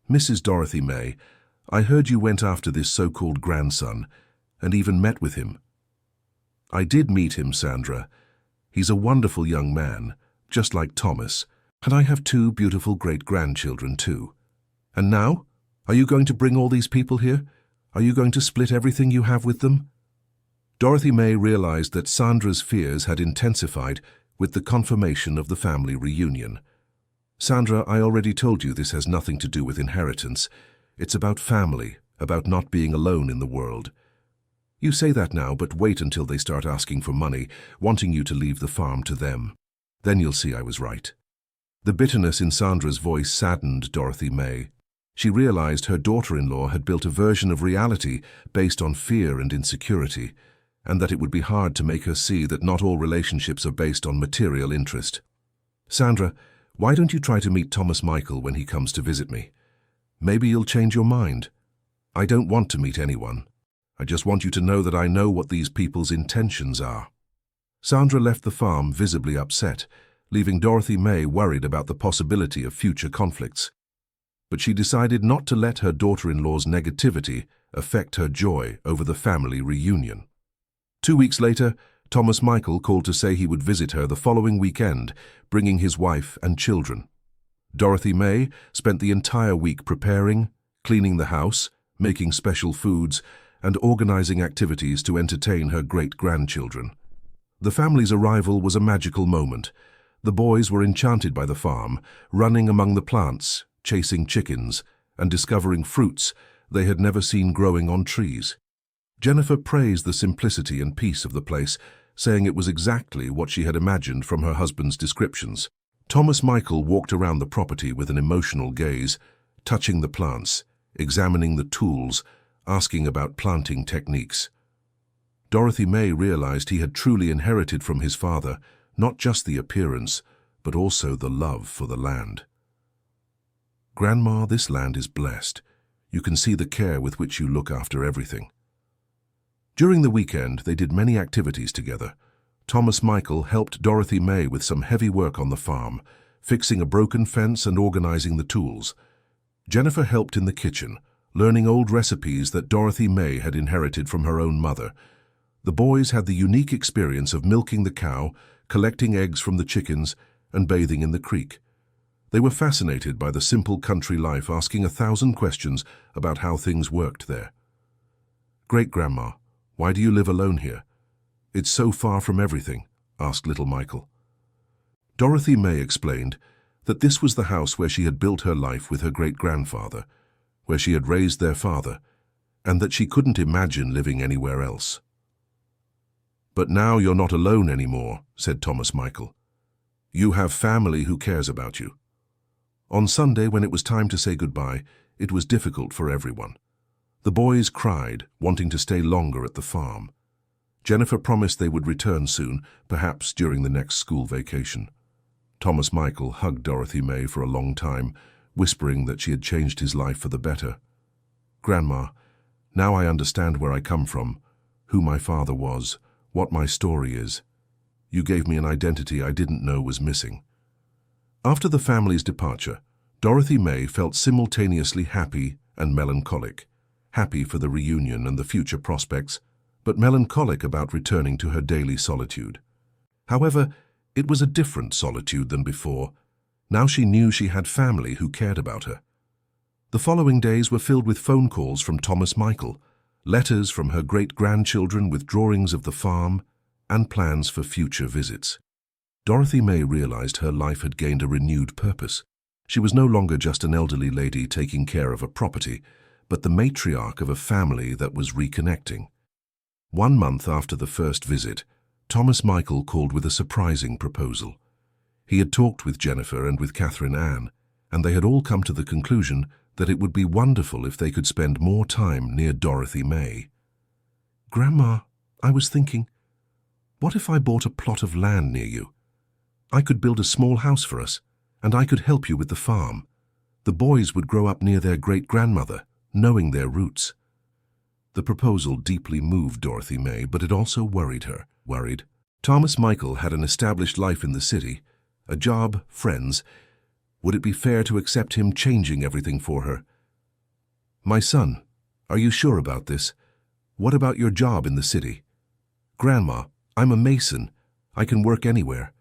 "Mrs. Dorothy May, I heard you went after this so-called grandson and even met with him." "I did meet him, Sandra. He's a wonderful young man, just like Thomas, and I have 2 beautiful great-grandchildren too. And now? Are you going to bring all these people here? Are you going to split everything you have with them?" Dorothy May realized that Sandra's fears had intensified with the confirmation of the family reunion. "Sandra, I already told you this has nothing to do with inheritance. It's about family, about not being alone in the world. You say that now, but wait until they start asking for money, wanting you to leave the farm to them. Then you'll see I was right." The bitterness in Sandra's voice saddened Dorothy May. She realized her daughter-in-law had built a version of reality based on fear and insecurity, and that it would be hard to make her see that not all relationships are based on material interest. "Sandra, why don't you try to meet Thomas Michael when he comes to visit me? Maybe you'll change your mind. I don't want to meet anyone. I just want you to know that I know what these people's intentions are." Sandra left the farm visibly upset, leaving Dorothy May worried about the possibility of future conflicts. But she decided not to let her daughter-in-law's negativity affect her joy over the family reunion. 2 weeks later, Thomas Michael called to say he would visit her the following weekend, bringing his wife and children. Dorothy May spent the entire week preparing, cleaning the house, making special foods, and organizing activities to entertain her great-grandchildren. The family's arrival was a magical moment. The boys were enchanted by the farm, running among the plants, chasing chickens, and discovering fruits they had never seen growing on trees. Jennifer praised the simplicity and peace of the place, saying it was exactly what she had imagined from her husband's descriptions. Thomas Michael walked around the property with an emotional gaze, touching the plants, examining the tools, asking about planting techniques. Dorothy May realized he had truly inherited from his father not just the appearance, but also the love for the land. "Grandma, this land is blessed. You can see the care with which you look after everything." During the weekend, they did many activities together. Thomas Michael helped Dorothy May with some heavy work on the farm, fixing a broken fence and organizing the tools. Jennifer helped in the kitchen, learning old recipes that Dorothy May had inherited from her own mother. The boys had the unique experience of milking the cow, collecting eggs from the chickens, and bathing in the creek. They were fascinated by the simple country life, asking 1,000 questions about how things worked there. "Great-grandma, why do you live alone here? It's so far from everything," asked little Michael. Dorothy May explained that this was the house where she had built her life with her great-grandfather, where she had raised their father, and that she couldn't imagine living anywhere else. "But now you're not alone anymore," said Thomas Michael. "You have family who cares about you." On Sunday, when it was time to say goodbye, it was difficult for everyone. The boys cried, wanting to stay longer at the farm. Jennifer promised they would return soon, perhaps during the next school vacation. Thomas Michael hugged Dorothy May for a long time, whispering that she had changed his life for the better. "Grandma, now I understand where I come from, who my father was, what my story is. You gave me an identity I didn't know was missing." After the family's departure, Dorothy May felt simultaneously happy and melancholic. Happy for the reunion and the future prospects, but melancholic about returning to her daily solitude. However, it was a different solitude than before. Now she knew she had family who cared about her. The following days were filled with phone calls from Thomas Michael, letters from her great-grandchildren with drawings of the farm, and plans for future visits. Dorothy May realized her life had gained a renewed purpose. She was no longer just an elderly lady taking care of a property, but the matriarch of a family that was reconnecting. 1 month after the first visit, Thomas Michael called with a surprising proposal. He had talked with Jennifer and with Catherine Ann, and they had all come to the conclusion that it would be wonderful if they could spend more time near Dorothy May. "Grandma, I was thinking, what if I bought a plot of land near you? I could build a small house for us, and I could help you with the farm. The boys would grow up near their great-grandmother, knowing their roots." The proposal deeply moved Dorothy May, but it also worried her. Thomas Michael had an established life in the city, a job, friends. Would it be fair to accept him changing everything for her? "My son, are you sure about this? What about your job in the city?" "Grandma, I'm a mason. I can work anywhere.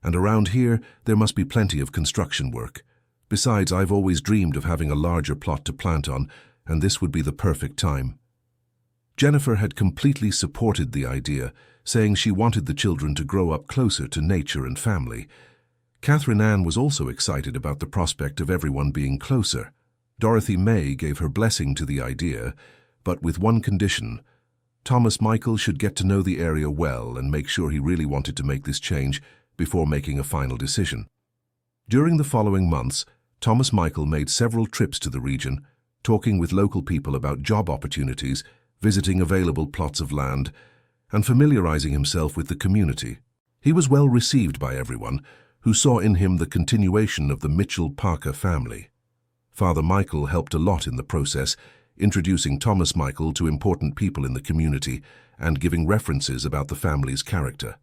And around here, there must be plenty of construction work. Besides, I've always dreamed of having a larger plot to plant on, and this would be the perfect time." Jennifer had completely supported the idea, saying she wanted the children to grow up closer to nature and family. Catherine Ann was also excited about the prospect of everyone being closer. Dorothy May gave her blessing to the idea, but with one condition: Thomas Michael should get to know the area well and make sure he really wanted to make this change before making a final decision. During the following months, Thomas Michael made several trips to the region, talking with local people about job opportunities, visiting available plots of land, and familiarizing himself with the community. He was well received by everyone, who saw in him the continuation of the Mitchell-Parker family. Father Michael helped a lot in the process, introducing Thomas Michael to important people in the community and giving references about the family's character.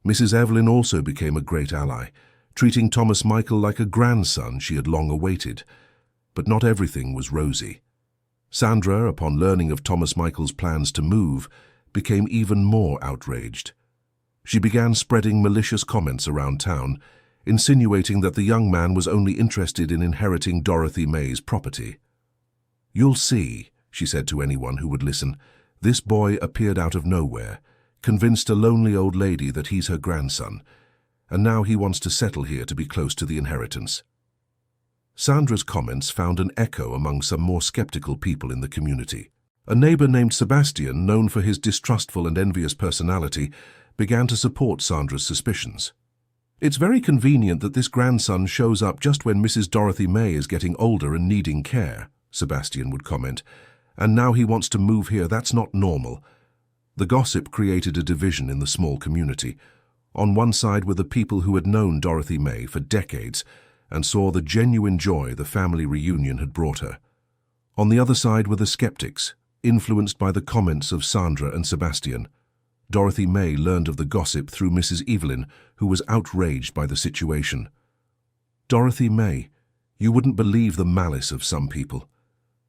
Mrs. Evelyn also became a great ally, treating Thomas Michael like a grandson she had long awaited. But not everything was rosy. Sandra, upon learning of Thomas Michael's plans to move, became even more outraged. She began spreading malicious comments around town, insinuating that the young man was only interested in inheriting Dorothy May's property. "You'll see," she said to anyone who would listen. "This boy appeared out of nowhere, convinced a lonely old lady that he's her grandson, and now he wants to settle here to be close to the inheritance." Sandra's comments found an echo among some more skeptical people in the community. A neighbor named Sebastian, known for his distrustful and envious personality, began to support Sandra's suspicions. "It's very convenient that this grandson shows up just when Mrs. Dorothy May is getting older and needing care," Sebastian would comment. "And now he wants to move here. That's not normal." The gossip created a division in the small community. On one side were the people who had known Dorothy May for decades and saw the genuine joy the family reunion had brought her. On the other side were the skeptics, influenced by the comments of Sandra and Sebastian. Dorothy May learned of the gossip through Mrs. Evelyn, who was outraged by the situation. "Dorothy May, you wouldn't believe the malice of some people.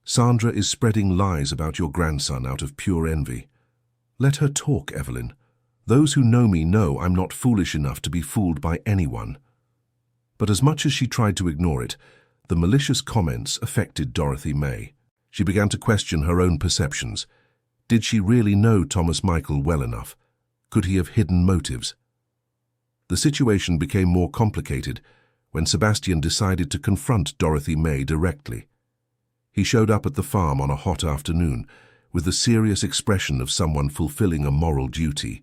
Sandra is spreading lies about your grandson out of pure envy. Let her talk, Evelyn. Those who know me know I'm not foolish enough to be fooled by anyone." But as much as she tried to ignore it, the malicious comments affected Dorothy May. She began to question her own perceptions. Did she really know Thomas Michael well enough? Could he have hidden motives? The situation became more complicated when Sebastian decided to confront Dorothy May directly. He showed up at the farm on a hot afternoon with the serious expression of someone fulfilling a moral duty.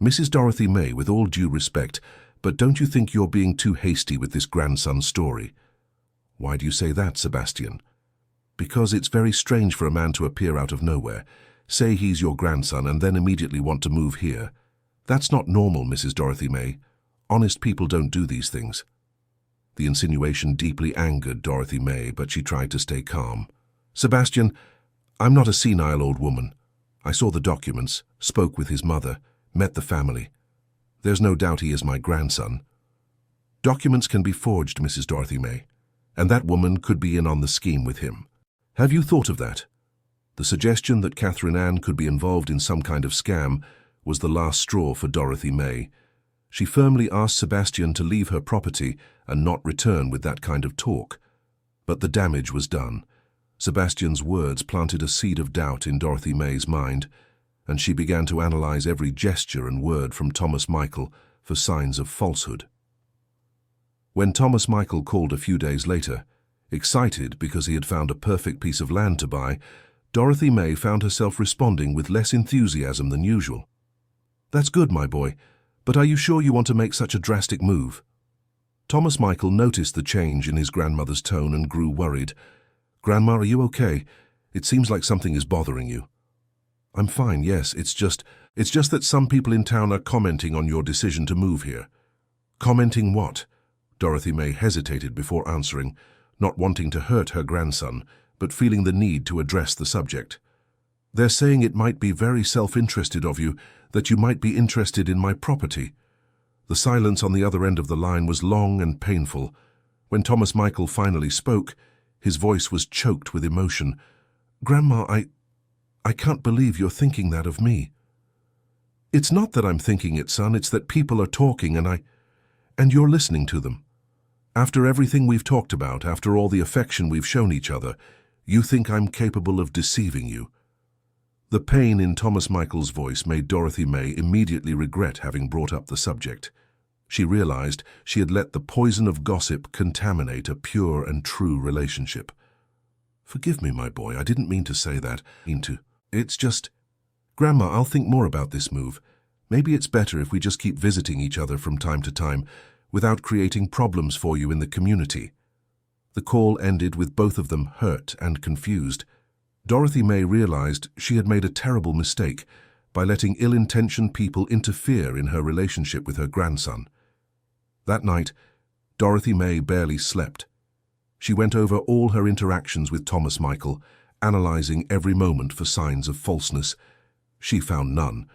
"Mrs. Dorothy May, with all due respect, but don't you think you're being too hasty with this grandson's story?" "Why do you say that, Sebastian?" "Because it's very strange for a man to appear out of nowhere, say he's your grandson, and then immediately want to move here. That's not normal, Mrs. Dorothy May. Honest people don't do these things." The insinuation deeply angered Dorothy May, but she tried to stay calm. "Sebastian, I'm not a senile old woman. I saw the documents, spoke with his mother, met the family. There's no doubt he is my grandson. Documents can be forged, Mrs. Dorothy May, and that woman could be in on the scheme with him. Have you thought of that?" The suggestion that Catherine Ann could be involved in some kind of scam was the last straw for Dorothy May. She firmly asked Sebastian to leave her property and not return with that kind of talk. But the damage was done. Sebastian's words planted a seed of doubt in Dorothy May's mind, and she began to analyze every gesture and word from Thomas Michael for signs of falsehood. When Thomas Michael called a few days later, excited because he had found a perfect piece of land to buy, Dorothy May found herself responding with less enthusiasm than usual. "That's good, my boy, but are you sure you want to make such a drastic move?" Thomas Michael noticed the change in his grandmother's tone and grew worried. "Grandma, are you okay? It seems like something is bothering you." "I'm fine, yes, it's just that some people in town are commenting on your decision to move here." "Commenting what?" Dorothy May hesitated before answering, not wanting to hurt her grandson, but feeling the need to address the subject. "They're saying it might be very self-interested of you, that you might be interested in my property." The silence on the other end of the line was long and painful. When Thomas Michael finally spoke, his voice was choked with emotion. "Grandma, I can't believe you're thinking that of me." "It's not that I'm thinking it, son, it's that people are talking and you're listening to them. After everything we've talked about, after all the affection we've shown each other, you think I'm capable of deceiving you." The pain in Thomas Michael's voice made Dorothy May immediately regret having brought up the subject. She realized she had let the poison of gossip contaminate a pure and true relationship. "Forgive me, my boy, I didn't mean to say that. It's just... Grandma, I'll think more about this move. Maybe it's better if we just keep visiting each other from time to time, without creating problems for you in the community." The call ended with both of them hurt and confused. Dorothy May realized she had made a terrible mistake by letting ill-intentioned people interfere in her relationship with her grandson. That night, Dorothy May barely slept. She went over all her interactions with Thomas Michael, analyzing every moment for signs of falseness. She found none.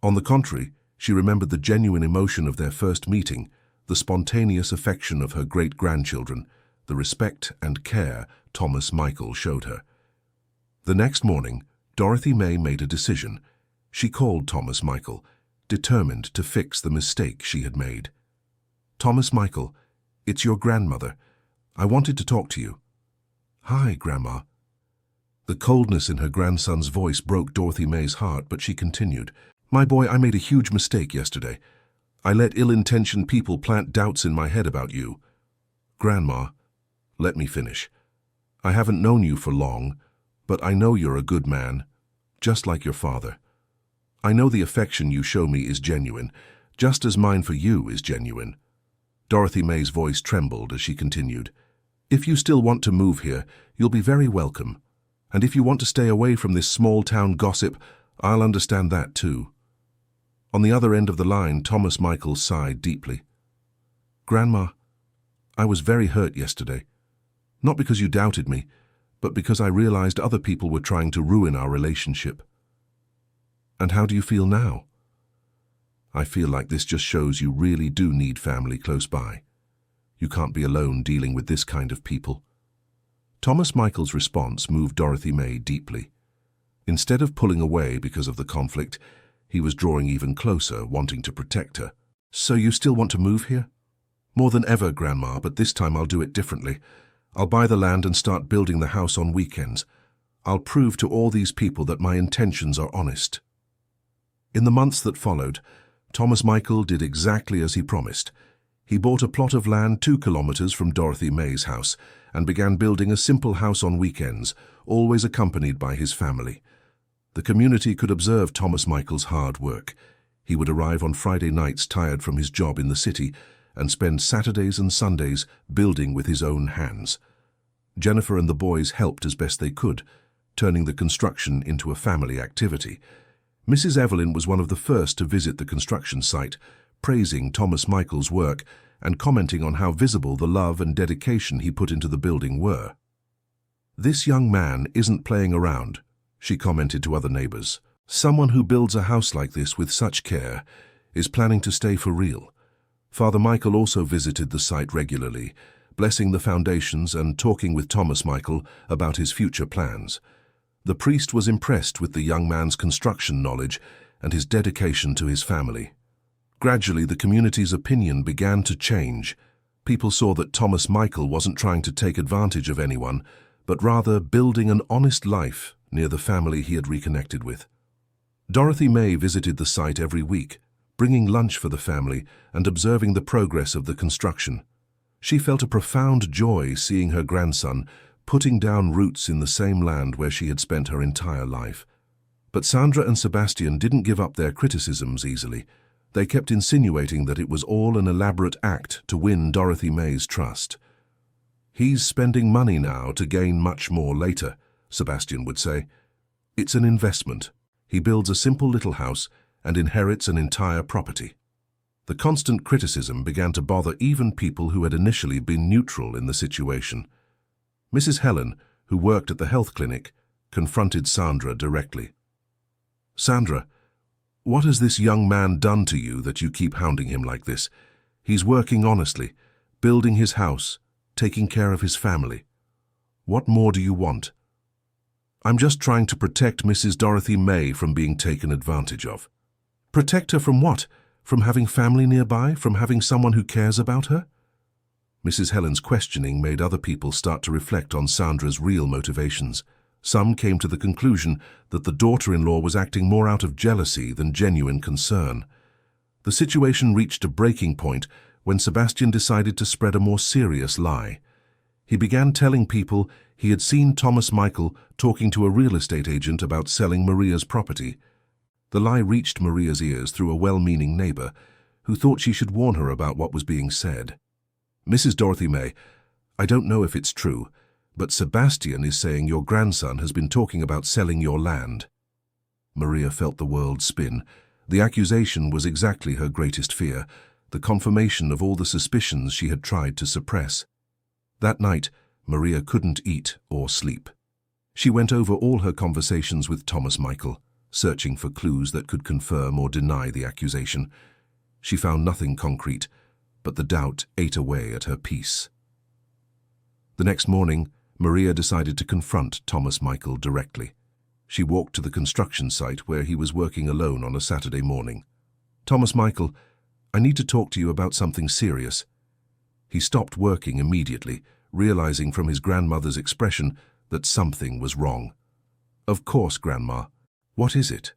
On the contrary, she remembered the genuine emotion of their first meeting, the spontaneous affection of her great-grandchildren, the respect and care Thomas Michael showed her. The next morning, Dorothy May made a decision. She called Thomas Michael, determined to fix the mistake she had made. "Thomas Michael, it's your grandmother. I wanted to talk to you." "Hi, Grandma." The coldness in her grandson's voice broke Dorothy May's heart, but she continued. "My boy, I made a huge mistake yesterday. I let ill-intentioned people plant doubts in my head about you." "Grandma, let me finish. I haven't known you for long, but I know you're a good man, just like your father. I know the affection you show me is genuine, just as mine for you is genuine." Dorothy May's voice trembled as she continued. "If you still want to move here, you'll be very welcome. And if you want to stay away from this small-town gossip, I'll understand that too." On the other end of the line, Thomas Michael sighed deeply. "Grandma, I was very hurt yesterday. Not because you doubted me, but because I realized other people were trying to ruin our relationship." "And how do you feel now?" "I feel like this just shows you really do need family close by. You can't be alone dealing with this kind of people." Thomas Michael's response moved Dorothy May deeply. Instead of pulling away because of the conflict, he was drawing even closer, wanting to protect her. "So you still want to move here?" "More than ever, Grandma, but this time I'll do it differently. I'll buy the land and start building the house on weekends. I'll prove to all these people that my intentions are honest." In the months that followed, Thomas Michael did exactly as he promised. He bought a plot of land 2 kilometers from Dorothy May's house and began building a simple house on weekends, always accompanied by his family. The community could observe Thomas Michael's hard work. He would arrive on Friday nights tired from his job in the city and spend Saturdays and Sundays building with his own hands. Jennifer and the boys helped as best they could, turning the construction into a family activity. Mrs. Evelyn was one of the first to visit the construction site, praising Thomas Michael's work and commenting on how visible the love and dedication he put into the building were. "This young man isn't playing around," she commented to other neighbors. "Someone who builds a house like this with such care is planning to stay for real." Father Michael also visited the site regularly, blessing the foundations and talking with Thomas Michael about his future plans. The priest was impressed with the young man's construction knowledge and his dedication to his family. Gradually, the community's opinion began to change. People saw that Thomas Michael wasn't trying to take advantage of anyone, but rather building an honest life near the family he had reconnected with. Dorothy May visited the site every week, bringing lunch for the family and observing the progress of the construction. She felt a profound joy seeing her grandson putting down roots in the same land where she had spent her entire life. But Sandra and Sebastian didn't give up their criticisms easily. They kept insinuating that it was all an elaborate act to win Dorothy May's trust. "He's spending money now to gain much more later," Sebastian would say. "It's an investment. He builds a simple little house and inherits an entire property." The constant criticism began to bother even people who had initially been neutral in the situation. Mrs. Helen, who worked at the health clinic, confronted Sandra directly. "Sandra, what has this young man done to you that you keep hounding him like this? He's working honestly, building his house, taking care of his family. What more do you want?" "I'm just trying to protect Mrs. Dorothy May from being taken advantage of." "Protect her from what? From having family nearby? From having someone who cares about her?" Mrs. Helen's questioning made other people start to reflect on Sandra's real motivations. Some came to the conclusion that the daughter-in-law was acting more out of jealousy than genuine concern. The situation reached a breaking point when Sebastian decided to spread a more serious lie. He began telling people he had seen Thomas Michael talking to a real estate agent about selling Maria's property. The lie reached Maria's ears through a well-meaning neighbor who thought she should warn her about what was being said. "Mrs. Dorothy May, I don't know if it's true, but Sebastian is saying your grandson has been talking about selling your land." Maria felt the world spin. The accusation was exactly her greatest fear, the confirmation of all the suspicions she had tried to suppress. That night, Maria couldn't eat or sleep. She went over all her conversations with Thomas Michael, searching for clues that could confirm or deny the accusation. She found nothing concrete, but the doubt ate away at her peace. The next morning, Maria decided to confront Thomas Michael directly. She walked to the construction site where he was working alone on a Saturday morning. "Thomas Michael, I need to talk to you about something serious." He stopped working immediately, realizing from his grandmother's expression that something was wrong. "Of course, Grandma. What is it?"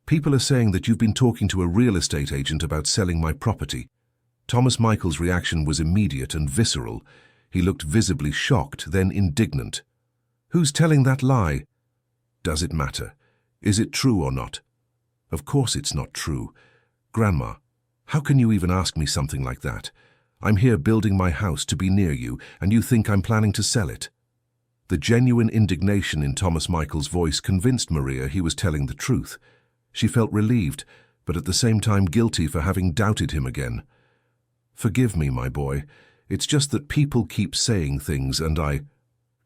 "People are saying that you've been talking to a real estate agent about selling my property." Thomas Michael's reaction was immediate and visceral. He looked visibly shocked, then indignant. "Who's telling that lie?" "Does it matter? Is it true or not?" "Of course it's not true. Grandma, how can you even ask me something like that? I'm here building my house to be near you, and you think I'm planning to sell it?" The genuine indignation in Thomas Michael's voice convinced Maria he was telling the truth. She felt relieved, but at the same time guilty for having doubted him again. "Forgive me, my boy. It's just that people keep saying things and I—"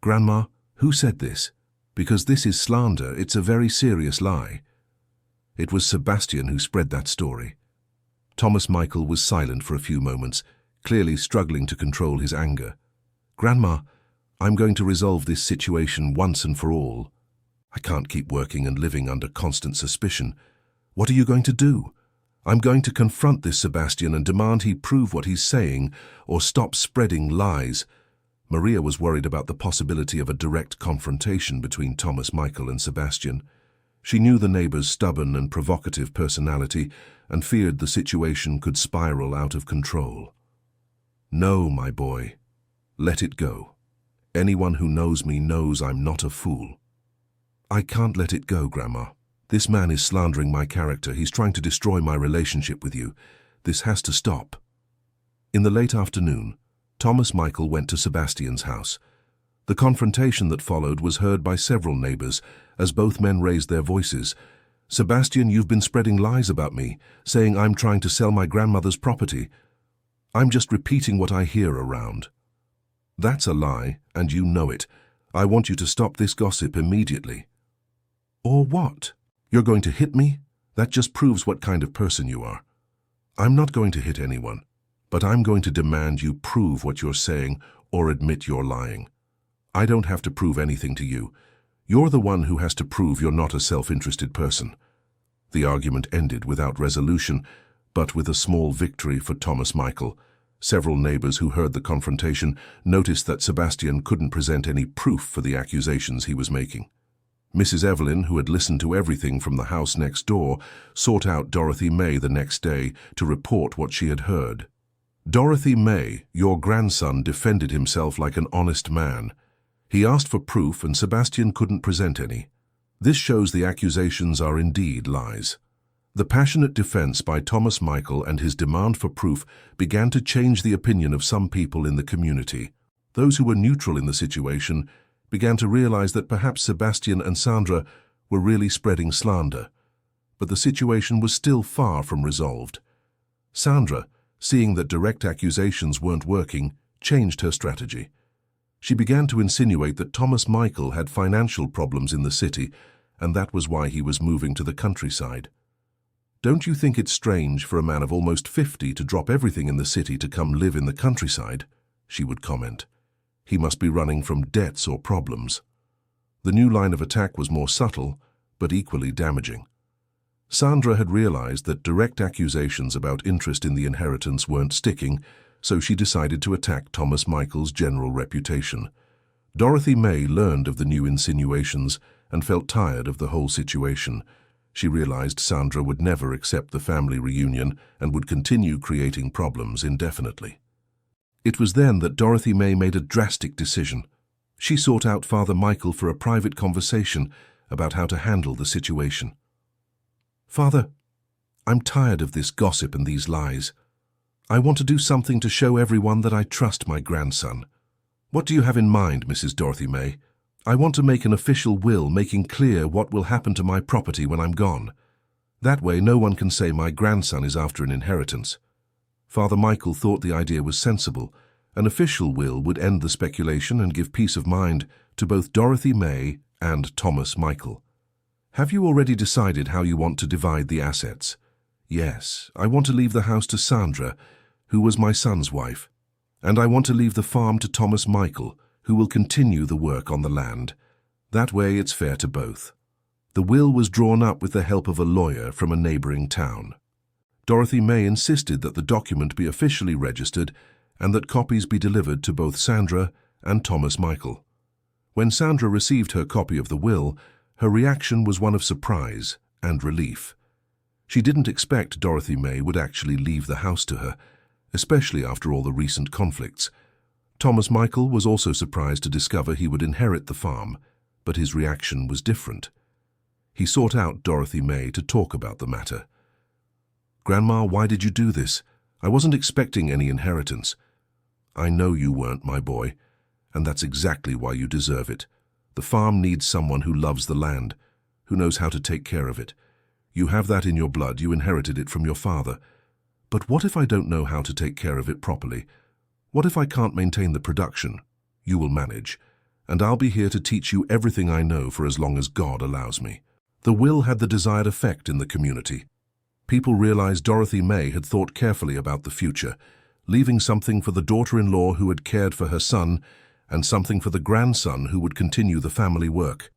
"Grandma, who said this? Because this is slander. It's a very serious lie." It was Sebastian who spread that story. Thomas Michael was silent for a few moments, clearly struggling to control his anger. "Grandma, I'm going to resolve this situation once and for all. I can't keep working and living under constant suspicion. What are you going to do?" "I'm going to confront this Sebastian and demand he prove what he's saying or stop spreading lies." Maria was worried about the possibility of a direct confrontation between Thomas Michael and Sebastian. She knew the neighbor's stubborn and provocative personality and feared the situation could spiral out of control. "No, my boy. Let it go. Anyone who knows me knows I'm not a fool." "I can't let it go, Grandma. This man is slandering my character. He's trying to destroy my relationship with you. This has to stop." In the late afternoon, Thomas Michael went to Sebastian's house. The confrontation that followed was heard by several neighbors as both men raised their voices. "Sebastian, you've been spreading lies about me, saying I'm trying to sell my grandmother's property. I'm just repeating what I hear around." "That's a lie, and you know it. I want you to stop this gossip immediately." "Or what? You're going to hit me? That just proves what kind of person you are." "I'm not going to hit anyone, but I'm going to demand you prove what you're saying or admit you're lying. I don't have to prove anything to you. You're the one who has to prove you're not a self-interested person." The argument ended without resolution, but with a small victory for Thomas Michael. Several neighbors who heard the confrontation noticed that Sebastian couldn't present any proof for the accusations he was making. Mrs. Evelyn, who had listened to everything from the house next door, sought out Dorothy May the next day to report what she had heard. "Dorothy May, your grandson defended himself like an honest man. He asked for proof and Sebastian couldn't present any. This shows the accusations are indeed lies." The passionate defense by Thomas Michael and his demand for proof began to change the opinion of some people in the community. Those who were neutral in the situation began to realize that perhaps Sebastian and Sandra were really spreading slander. But the situation was still far from resolved. Sandra, seeing that direct accusations weren't working, changed her strategy. She began to insinuate that Thomas Michael had financial problems in the city, and that was why he was moving to the countryside. "Don't you think it's strange for a man of almost 50 to drop everything in the city to come live in the countryside?" she would comment. "He must be running from debts or problems." The new line of attack was more subtle, but equally damaging. Sandra had realized that direct accusations about interest in the inheritance weren't sticking, so she decided to attack Thomas Michael's general reputation. Dorothy May learned of the new insinuations and felt tired of the whole situation. She realized Sandra would never accept the family reunion and would continue creating problems indefinitely. It was then that Dorothy May made a drastic decision. She sought out Father Michael for a private conversation about how to handle the situation. "Father, I'm tired of this gossip and these lies. I want to do something to show everyone that I trust my grandson." "What do you have in mind, Mrs. Dorothy May?" "I want to make an official will making clear what will happen to my property when I'm gone. That way no one can say my grandson is after an inheritance." Father Michael thought the idea was sensible. An official will would end the speculation and give peace of mind to both Dorothy May and Thomas Michael. "Have you already decided how you want to divide the assets?" "Yes, I want to leave the house to Sandra, who was my son's wife, and I want to leave the farm to Thomas Michael, who will continue the work on the land. That way it's fair to both." The will was drawn up with the help of a lawyer from a neighboring town. Dorothy May insisted that the document be officially registered and that copies be delivered to both Sandra and Thomas Michael. When Sandra received her copy of the will, her reaction was one of surprise and relief. She didn't expect Dorothy May would actually leave the house to her, especially after all the recent conflicts. Thomas Michael was also surprised to discover he would inherit the farm, but his reaction was different. He sought out Dorothy May to talk about the matter. "Grandma, why did you do this? I wasn't expecting any inheritance." "I know you weren't, my boy, and that's exactly why you deserve it. The farm needs someone who loves the land, who knows how to take care of it. You have that in your blood, you inherited it from your father. But what if I don't know how to take care of it properly? What if I can't maintain the production? You will manage, and I'll be here to teach you everything I know for as long as God allows me." The will had the desired effect in the community. People realized Dorothy May had thought carefully about the future, leaving something for the daughter-in-law who had cared for her son and something for the grandson who would continue the family work.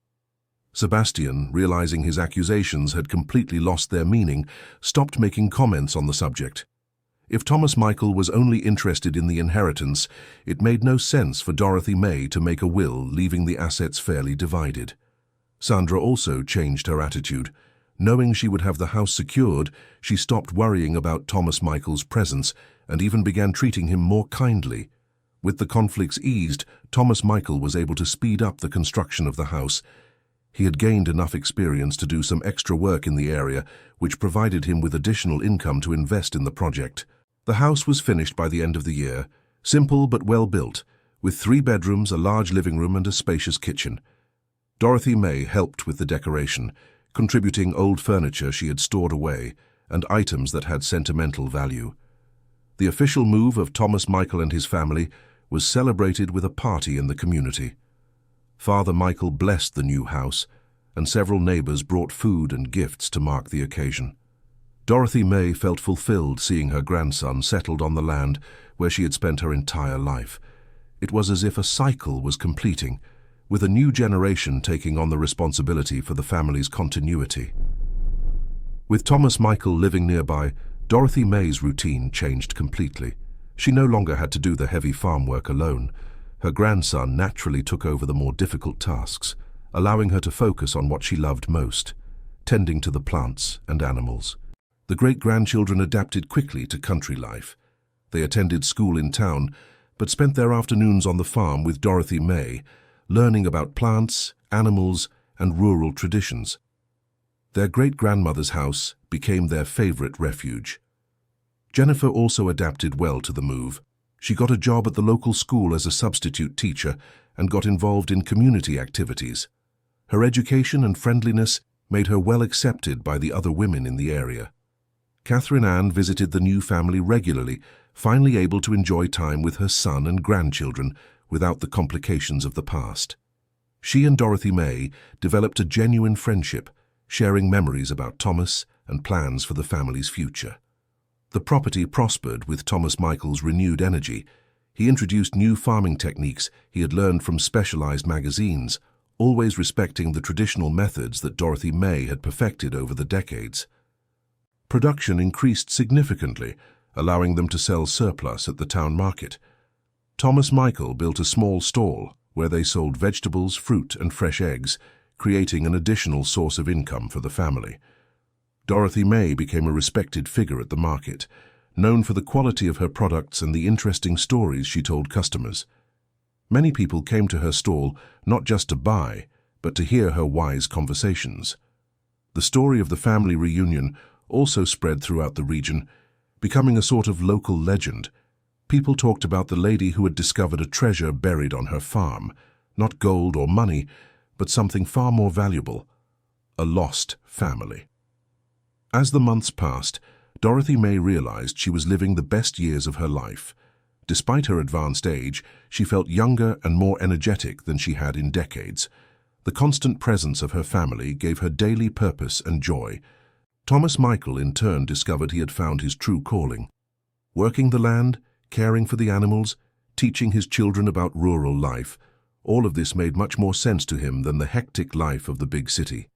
Sebastian, realizing his accusations had completely lost their meaning, stopped making comments on the subject. If Thomas Michael was only interested in the inheritance, it made no sense for Dorothy May to make a will leaving the assets fairly divided. Sandra also changed her attitude. Knowing she would have the house secured, she stopped worrying about Thomas Michael's presence and even began treating him more kindly. With the conflicts eased, Thomas Michael was able to speed up the construction of the house. He had gained enough experience to do some extra work in the area, which provided him with additional income to invest in the project. The house was finished by the end of the year, simple but well built, with 3 bedrooms, a large living room and a spacious kitchen. Dorothy May helped with the decoration, contributing old furniture she had stored away and items that had sentimental value. The official move of Thomas Michael and his family was celebrated with a party in the community. Father Michael blessed the new house, and several neighbors brought food and gifts to mark the occasion. Dorothy May felt fulfilled seeing her grandson settled on the land where she had spent her entire life. It was as if a cycle was completing, with a new generation taking on the responsibility for the family's continuity. With Thomas Michael living nearby, Dorothy May's routine changed completely. She no longer had to do the heavy farm work alone. Her grandson naturally took over the more difficult tasks, allowing her to focus on what she loved most, tending to the plants and animals. The great-grandchildren adapted quickly to country life. They attended school in town, but spent their afternoons on the farm with Dorothy May, learning about plants, animals, and rural traditions. Their great-grandmother's house became their favorite refuge. Jennifer also adapted well to the move. She got a job at the local school as a substitute teacher and got involved in community activities. Her education and friendliness made her well accepted by the other women in the area. Catherine Ann visited the new family regularly, finally able to enjoy time with her son and grandchildren without the complications of the past. She and Dorothy May developed a genuine friendship, sharing memories about Thomas and plans for the family's future. The property prospered with Thomas Michael's renewed energy. He introduced new farming techniques he had learned from specialized magazines, always respecting the traditional methods that Dorothy May had perfected over the decades. Production increased significantly, allowing them to sell surplus at the town market. Thomas Michael built a small stall where they sold vegetables, fruit, and fresh eggs, creating an additional source of income for the family. Dorothy May became a respected figure at the market, known for the quality of her products and the interesting stories she told customers. Many people came to her stall not just to buy, but to hear her wise conversations. The story of the family reunion also spread throughout the region, becoming a sort of local legend. People talked about the lady who had discovered a treasure buried on her farm, not gold or money, but something far more valuable, a lost family. As the months passed, Dorothy May realized she was living the best years of her life. Despite her advanced age, she felt younger and more energetic than she had in decades. The constant presence of her family gave her daily purpose and joy. Thomas Michael in turn discovered he had found his true calling. Working the land, caring for the animals, teaching his children about rural life, all of this made much more sense to him than the hectic life of the big city.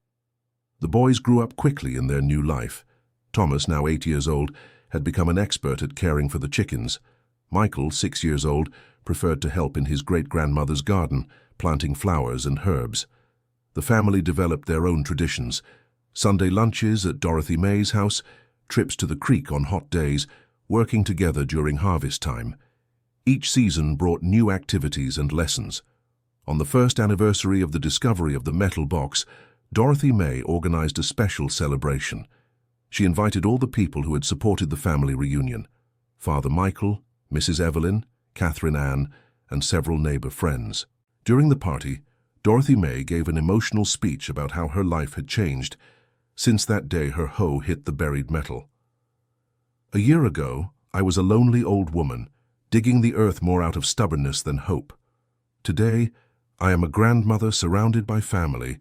The boys grew up quickly in their new life. Thomas, now 8 years old, had become an expert at caring for the chickens. Michael, 6 years old, preferred to help in his great-grandmother's garden, planting flowers and herbs. The family developed their own traditions: Sunday lunches at Dorothy May's house, trips to the creek on hot days, working together during harvest time. Each season brought new activities and lessons. On the first anniversary of the discovery of the metal box, Dorothy May organized a special celebration. She invited all the people who had supported the family reunion: Father Michael, Mrs. Evelyn, Catherine Ann, and several neighbor friends. During the party, Dorothy May gave an emotional speech about how her life had changed since that day her hoe hit the buried metal. "A year ago, I was a lonely old woman, digging the earth more out of stubbornness than hope. Today, I am a grandmother surrounded by family,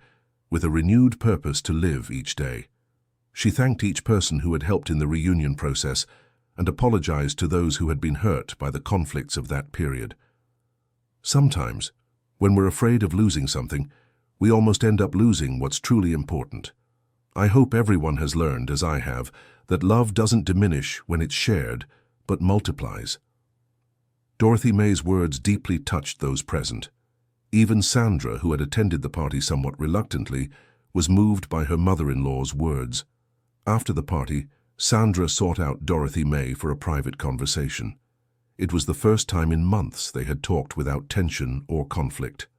with a renewed purpose to live each day." She thanked each person who had helped in the reunion process and apologized to those who had been hurt by the conflicts of that period. Sometimes, when we're afraid of losing something, we almost end up losing what's truly important. I hope everyone has learned, as I have, that love doesn't diminish when it's shared, but multiplies. Dorothy May's words deeply touched those present. Even Sandra, who had attended the party somewhat reluctantly, was moved by her mother-in-law's words. After the party, Sandra sought out Dorothy May for a private conversation. It was the first time in months they had talked without tension or conflict.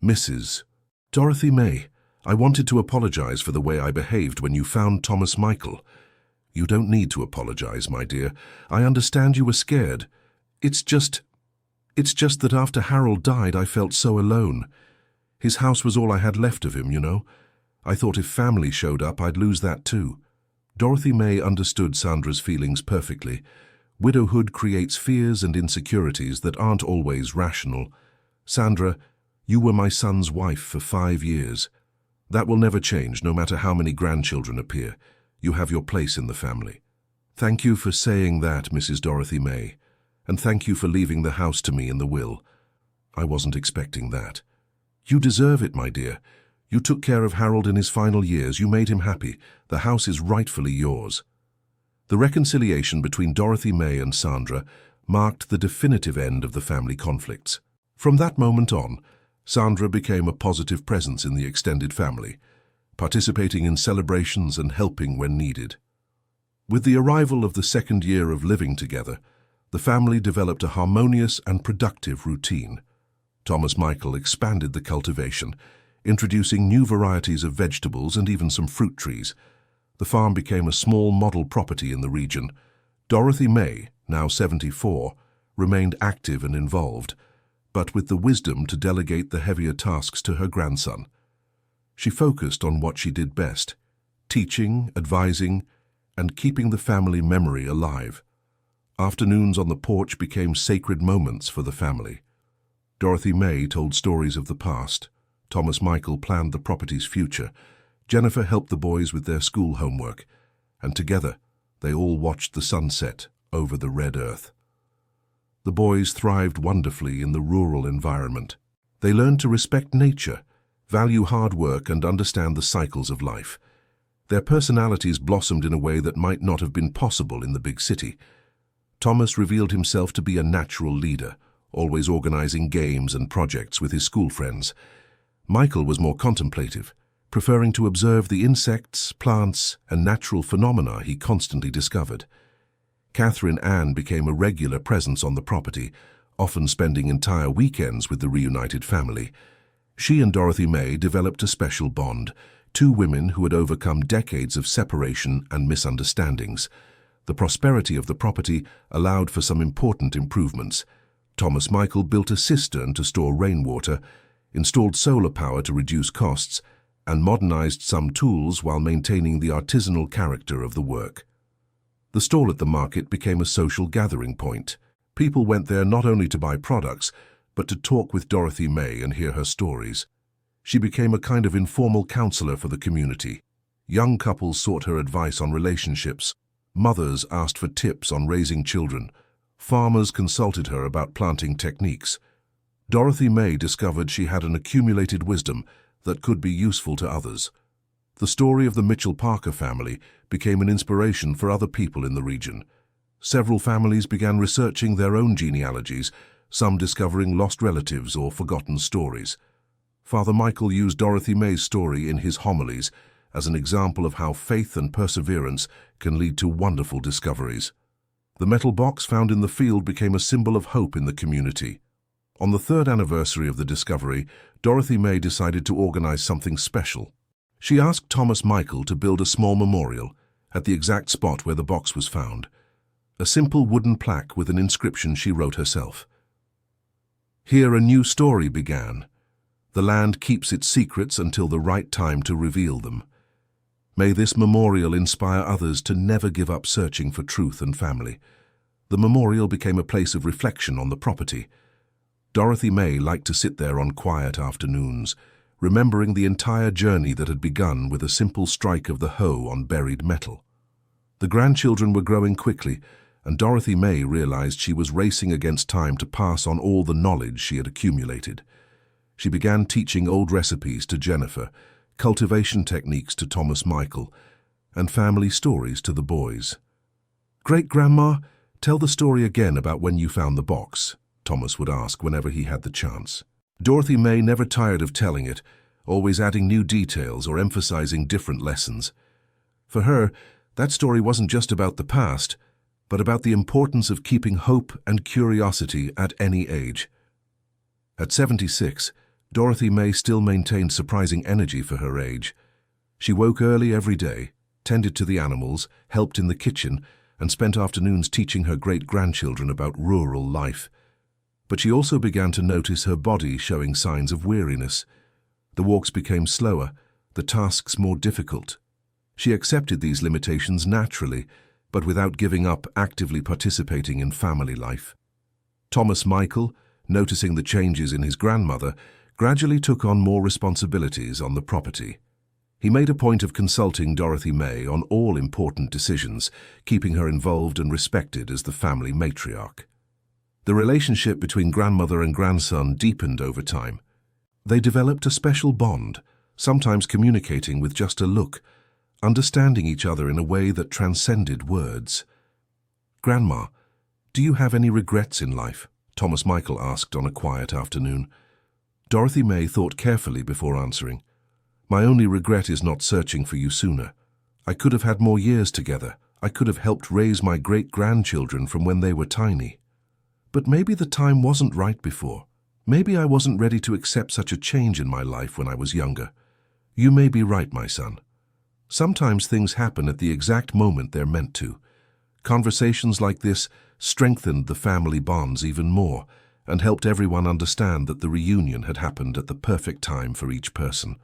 Mrs. Dorothy May, I wanted to apologize for the way I behaved when you found Thomas Michael. You don't need to apologize, my dear. I understand you were scared. It's just that after Harold died, I felt so alone. His house was all I had left of him, you know. I thought if family showed up, I'd lose that too. Dorothy May understood Sandra's feelings perfectly. Widowhood creates fears and insecurities that aren't always rational. Sandra, you were my son's wife for 5 years. That will never change, no matter how many grandchildren appear. You have your place in the family. Thank you for saying that, Mrs. Dorothy May. And thank you for leaving the house to me in the will. I wasn't expecting that. You deserve it, my dear. You took care of Harold in his final years. You made him happy. The house is rightfully yours. The reconciliation between Dorothy May and Sandra marked the definitive end of the family conflicts. From that moment on, Sandra became a positive presence in the extended family, participating in celebrations and helping when needed. With the arrival of the second year of living together, the family developed a harmonious and productive routine. Thomas Michael expanded the cultivation, introducing new varieties of vegetables and even some fruit trees. The farm became a small model property in the region. Dorothy May, now 74, remained active and involved, but with the wisdom to delegate the heavier tasks to her grandson. She focused on what she did best: teaching, advising, and keeping the family memory alive. Afternoons on the porch became sacred moments for the family. Dorothy May told stories of the past. Thomas Michael planned the property's future. Jennifer helped the boys with their school homework, and together they all watched the sunset over the red earth. The boys thrived wonderfully in the rural environment. They learned to respect nature, value hard work, and understand the cycles of life. Their personalities blossomed in a way that might not have been possible in the big city. Thomas revealed himself to be a natural leader, always organizing games and projects with his school friends. Michael was more contemplative, preferring to observe the insects, plants, and natural phenomena he constantly discovered. Catherine Ann became a regular presence on the property, often spending entire weekends with the reunited family. She and Dorothy May developed a special bond, two women who had overcome decades of separation and misunderstandings. The prosperity of the property allowed for some important improvements. Thomas Michael built a cistern to store rainwater, installed solar power to reduce costs, and modernized some tools while maintaining the artisanal character of the work. The stall at the market became a social gathering point. People went there not only to buy products, but to talk with Dorothy May and hear her stories. She became a kind of informal counselor for the community. Young couples sought her advice on relationships. Mothers asked for tips on raising children. Farmers consulted her about planting techniques. Dorothy May discovered she had an accumulated wisdom that could be useful to others. The story of the Mitchell Parker family became an inspiration for other people in the region. Several families began researching their own genealogies, some discovering lost relatives or forgotten stories. Father Michael used Dorothy May's story in his homilies as an example of how faith and perseverance can lead to wonderful discoveries. The metal box found in the field became a symbol of hope in the community. On the 3rd anniversary of the discovery, Dorothy May decided to organize something special. She asked Thomas Michael to build a small memorial at the exact spot where the box was found. A simple wooden plaque with an inscription she wrote herself. Here a new story began. The land keeps its secrets until the right time to reveal them. May this memorial inspire others to never give up searching for truth and family. The memorial became a place of reflection on the property. Dorothy May liked to sit there on quiet afternoons, remembering the entire journey that had begun with a simple strike of the hoe on buried metal. The grandchildren were growing quickly, and Dorothy May realized she was racing against time to pass on all the knowledge she had accumulated. She began teaching old recipes to Jennifer, cultivation techniques to Thomas Michael, and family stories to the boys. "Great-Grandma, tell the story again about when you found the box," Thomas would ask whenever he had the chance. Dorothy May never tired of telling it, always adding new details or emphasizing different lessons. For her, that story wasn't just about the past, but about the importance of keeping hope and curiosity at any age. At 76, Dorothy May still maintained surprising energy for her age. She woke early every day, tended to the animals, helped in the kitchen, and spent afternoons teaching her great-grandchildren about rural life. But she also began to notice her body showing signs of weariness. The walks became slower, the tasks more difficult. She accepted these limitations naturally, but without giving up actively participating in family life. Thomas Michael, noticing the changes in his grandmother, gradually took on more responsibilities on the property. He made a point of consulting Dorothy May on all important decisions, keeping her involved and respected as the family matriarch. The relationship between grandmother and grandson deepened over time. They developed a special bond, sometimes communicating with just a look, understanding each other in a way that transcended words. "Grandma, do you have any regrets in life?" Thomas Michael asked on a quiet afternoon. Dorothy May thought carefully before answering. "My only regret is not searching for you sooner. I could have had more years together. I could have helped raise my great-grandchildren from when they were tiny. But maybe the time wasn't right before. Maybe I wasn't ready to accept such a change in my life when I was younger. You may be right, my son. Sometimes things happen at the exact moment they're meant to." Conversations like this strengthened the family bonds even more and helped everyone understand that the reunion had happened at the perfect time for each person.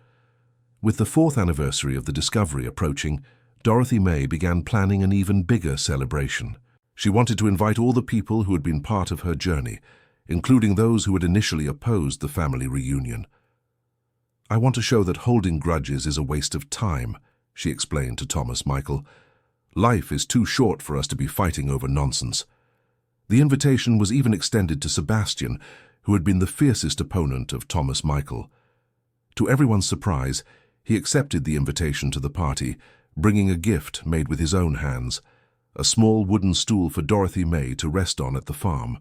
With the 4th anniversary of the discovery approaching, Dorothy May began planning an even bigger celebration. She wanted to invite all the people who had been part of her journey, including those who had initially opposed the family reunion. "I want to show that holding grudges is a waste of time," she explained to Thomas Michael. "Life is too short for us to be fighting over nonsense." The invitation was even extended to Sebastian, who had been the fiercest opponent of Thomas Michael. To everyone's surprise, he accepted the invitation to the party, bringing a gift made with his own hands, a small wooden stool for Dorothy May to rest on at the farm.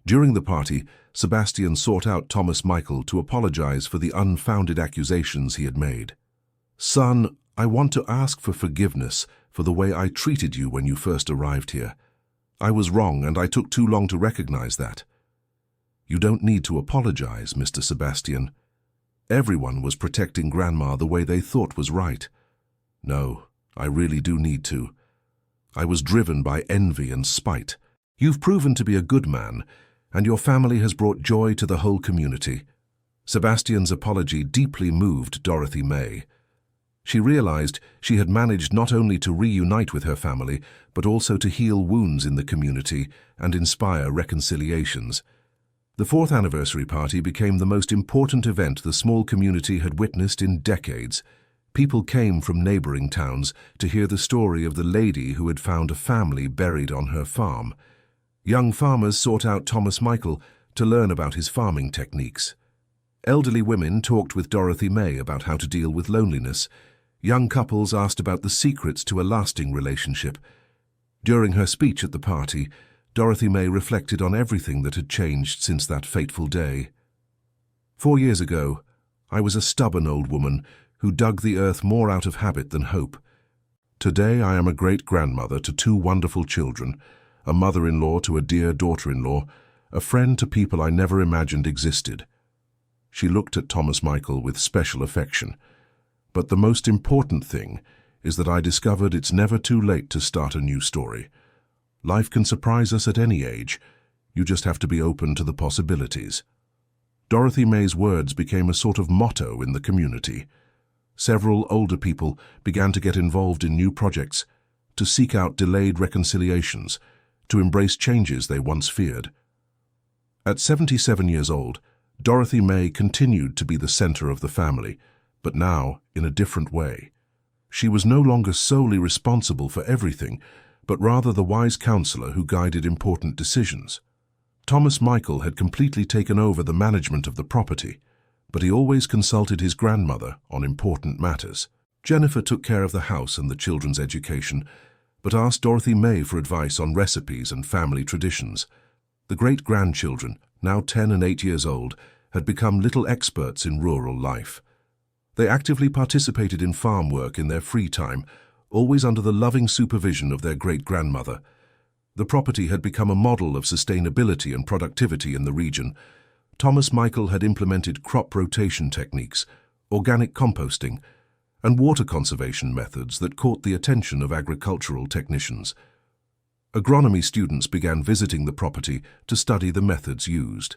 During the party, Sebastian sought out Thomas Michael to apologize for the unfounded accusations he had made. "Son, I want to ask for forgiveness for the way I treated you when you first arrived here. I was wrong and I took too long to recognize that." "You don't need to apologize, Mr. Sebastian. Everyone was protecting Grandma the way they thought was right." "No, I really do need to. I was driven by envy and spite. You've proven to be a good man, and your family has brought joy to the whole community." Sebastian's apology deeply moved Dorothy May. She realized she had managed not only to reunite with her family, but also to heal wounds in the community and inspire reconciliations. The 4th anniversary party became the most important event the small community had witnessed in decades. People came from neighboring towns to hear the story of the lady who had found a family buried on her farm. Young farmers sought out Thomas Michael to learn about his farming techniques. Elderly women talked with Dorothy May about how to deal with loneliness. Young couples asked about the secrets to a lasting relationship. During her speech at the party, Dorothy May reflected on everything that had changed since that fateful day. "4 years ago, I was a stubborn old woman who dug the earth more out of habit than hope. Today I am a great-grandmother to 2 wonderful children, a mother-in-law to a dear daughter-in-law, a friend to people I never imagined existed." She looked at Thomas Michael with special affection. "But the most important thing is that I discovered it's never too late to start a new story. Life can surprise us at any age. You just have to be open to the possibilities." Dorothy May's words became a sort of motto in the community. Several older people began to get involved in new projects, to seek out delayed reconciliations, to embrace changes they once feared. At 77 years old, Dorothy May continued to be the center of the family, but now in a different way. She was no longer solely responsible for everything, but rather the wise counselor who guided important decisions. Thomas Michael had completely taken over the management of the property, but he always consulted his grandmother on important matters. Jennifer took care of the house and the children's education, but asked Dorothy May for advice on recipes and family traditions. The great-grandchildren, now 10 and 8 years old, had become little experts in rural life. They actively participated in farm work in their free time, always under the loving supervision of their great-grandmother. The property had become a model of sustainability and productivity in the region. Thomas Michael had implemented crop rotation techniques, organic composting, and water conservation methods that caught the attention of agricultural technicians. Agronomy students began visiting the property to study the methods used.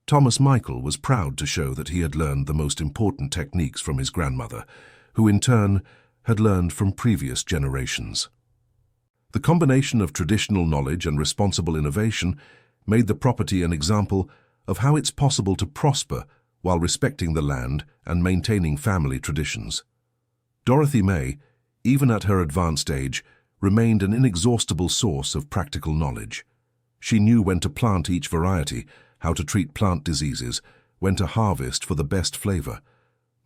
Thomas Michael was proud to show that he had learned the most important techniques from his grandmother, who in turn had learned from previous generations. The combination of traditional knowledge and responsible innovation made the property an example of how it's possible to prosper while respecting the land and maintaining family traditions. Dorothy May, even at her advanced age, remained an inexhaustible source of practical knowledge. She knew when to plant each variety, how to treat plant diseases, when to harvest for the best flavor.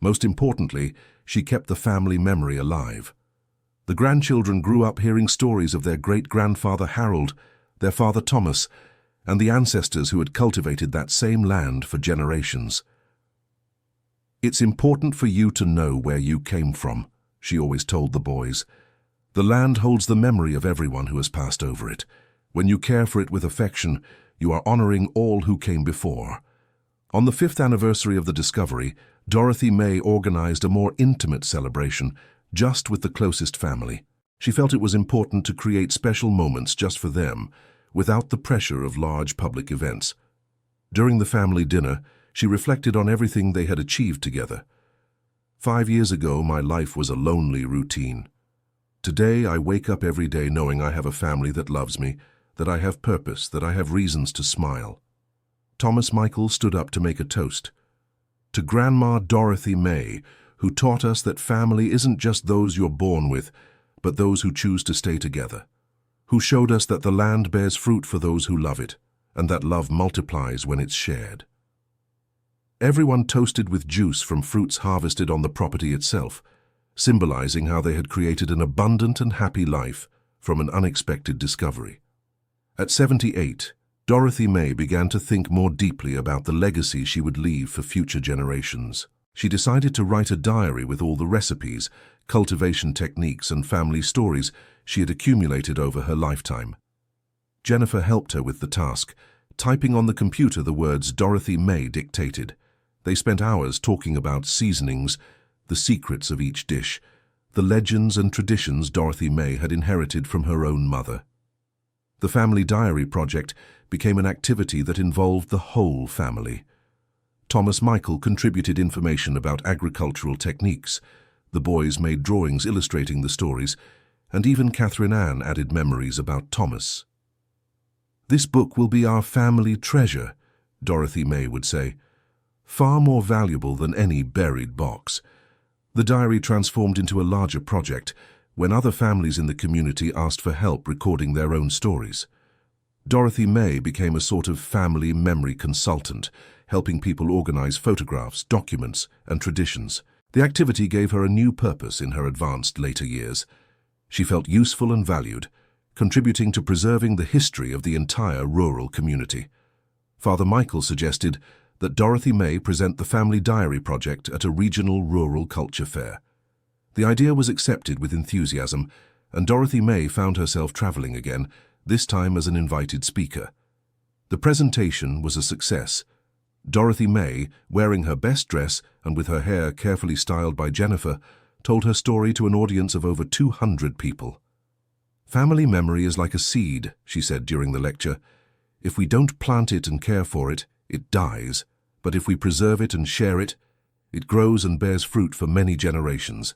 Most importantly, she kept the family memory alive. The grandchildren grew up hearing stories of their great-grandfather Harold, their father Thomas, and the ancestors who had cultivated that same land for generations. "It's important for you to know where you came from," she always told the boys. "The land holds the memory of everyone who has passed over it. When you care for it with affection, you are honoring all who came before." On the 5th anniversary of the discovery, Dorothy May organized a more intimate celebration, just with the closest family. She felt it was important to create special moments just for them, without the pressure of large public events. During the family dinner, she reflected on everything they had achieved together. "5 years ago, my life was a lonely routine. Today, I wake up every day knowing I have a family that loves me, that I have purpose, that I have reasons to smile." Thomas Michael stood up to make a toast. "To Grandma Dorothy May, who taught us that family isn't just those you're born with, but those who choose to stay together. Who showed us that the land bears fruit for those who love it, and that love multiplies when it's shared." Everyone toasted with juice from fruits harvested on the property itself, symbolizing how they had created an abundant and happy life from an unexpected discovery. At 78, Dorothy May began to think more deeply about the legacy she would leave for future generations. She decided to write a diary with all the recipes, cultivation techniques, and family stories she had accumulated over her lifetime. Jennifer helped her with the task, typing on the computer the words Dorothy May dictated. They spent hours talking about seasonings, the secrets of each dish, the legends and traditions Dorothy May had inherited from her own mother. The family diary project became an activity that involved the whole family. Thomas Michael contributed information about agricultural techniques. The boys made drawings illustrating the stories, and even Catherine Ann added memories about Thomas. "This book will be our family treasure," Dorothy May would say. "Far more valuable than any buried box." The diary transformed into a larger project when other families in the community asked for help recording their own stories. Dorothy May became a sort of family memory consultant, helping people organize photographs, documents, and traditions. The activity gave her a new purpose in her advanced later years. She felt useful and valued, contributing to preserving the history of the entire rural community. Father Michael suggested that Dorothy May present the Family Diary Project at a regional rural culture fair. The idea was accepted with enthusiasm, and Dorothy May found herself traveling again, this time as an invited speaker. The presentation was a success. Dorothy May, wearing her best dress and with her hair carefully styled by Jennifer, told her story to an audience of over 200 people. "Family memory is like a seed," she said during the lecture. "If we don't plant it and care for it, it dies. But if we preserve it and share it, it grows and bears fruit for many generations."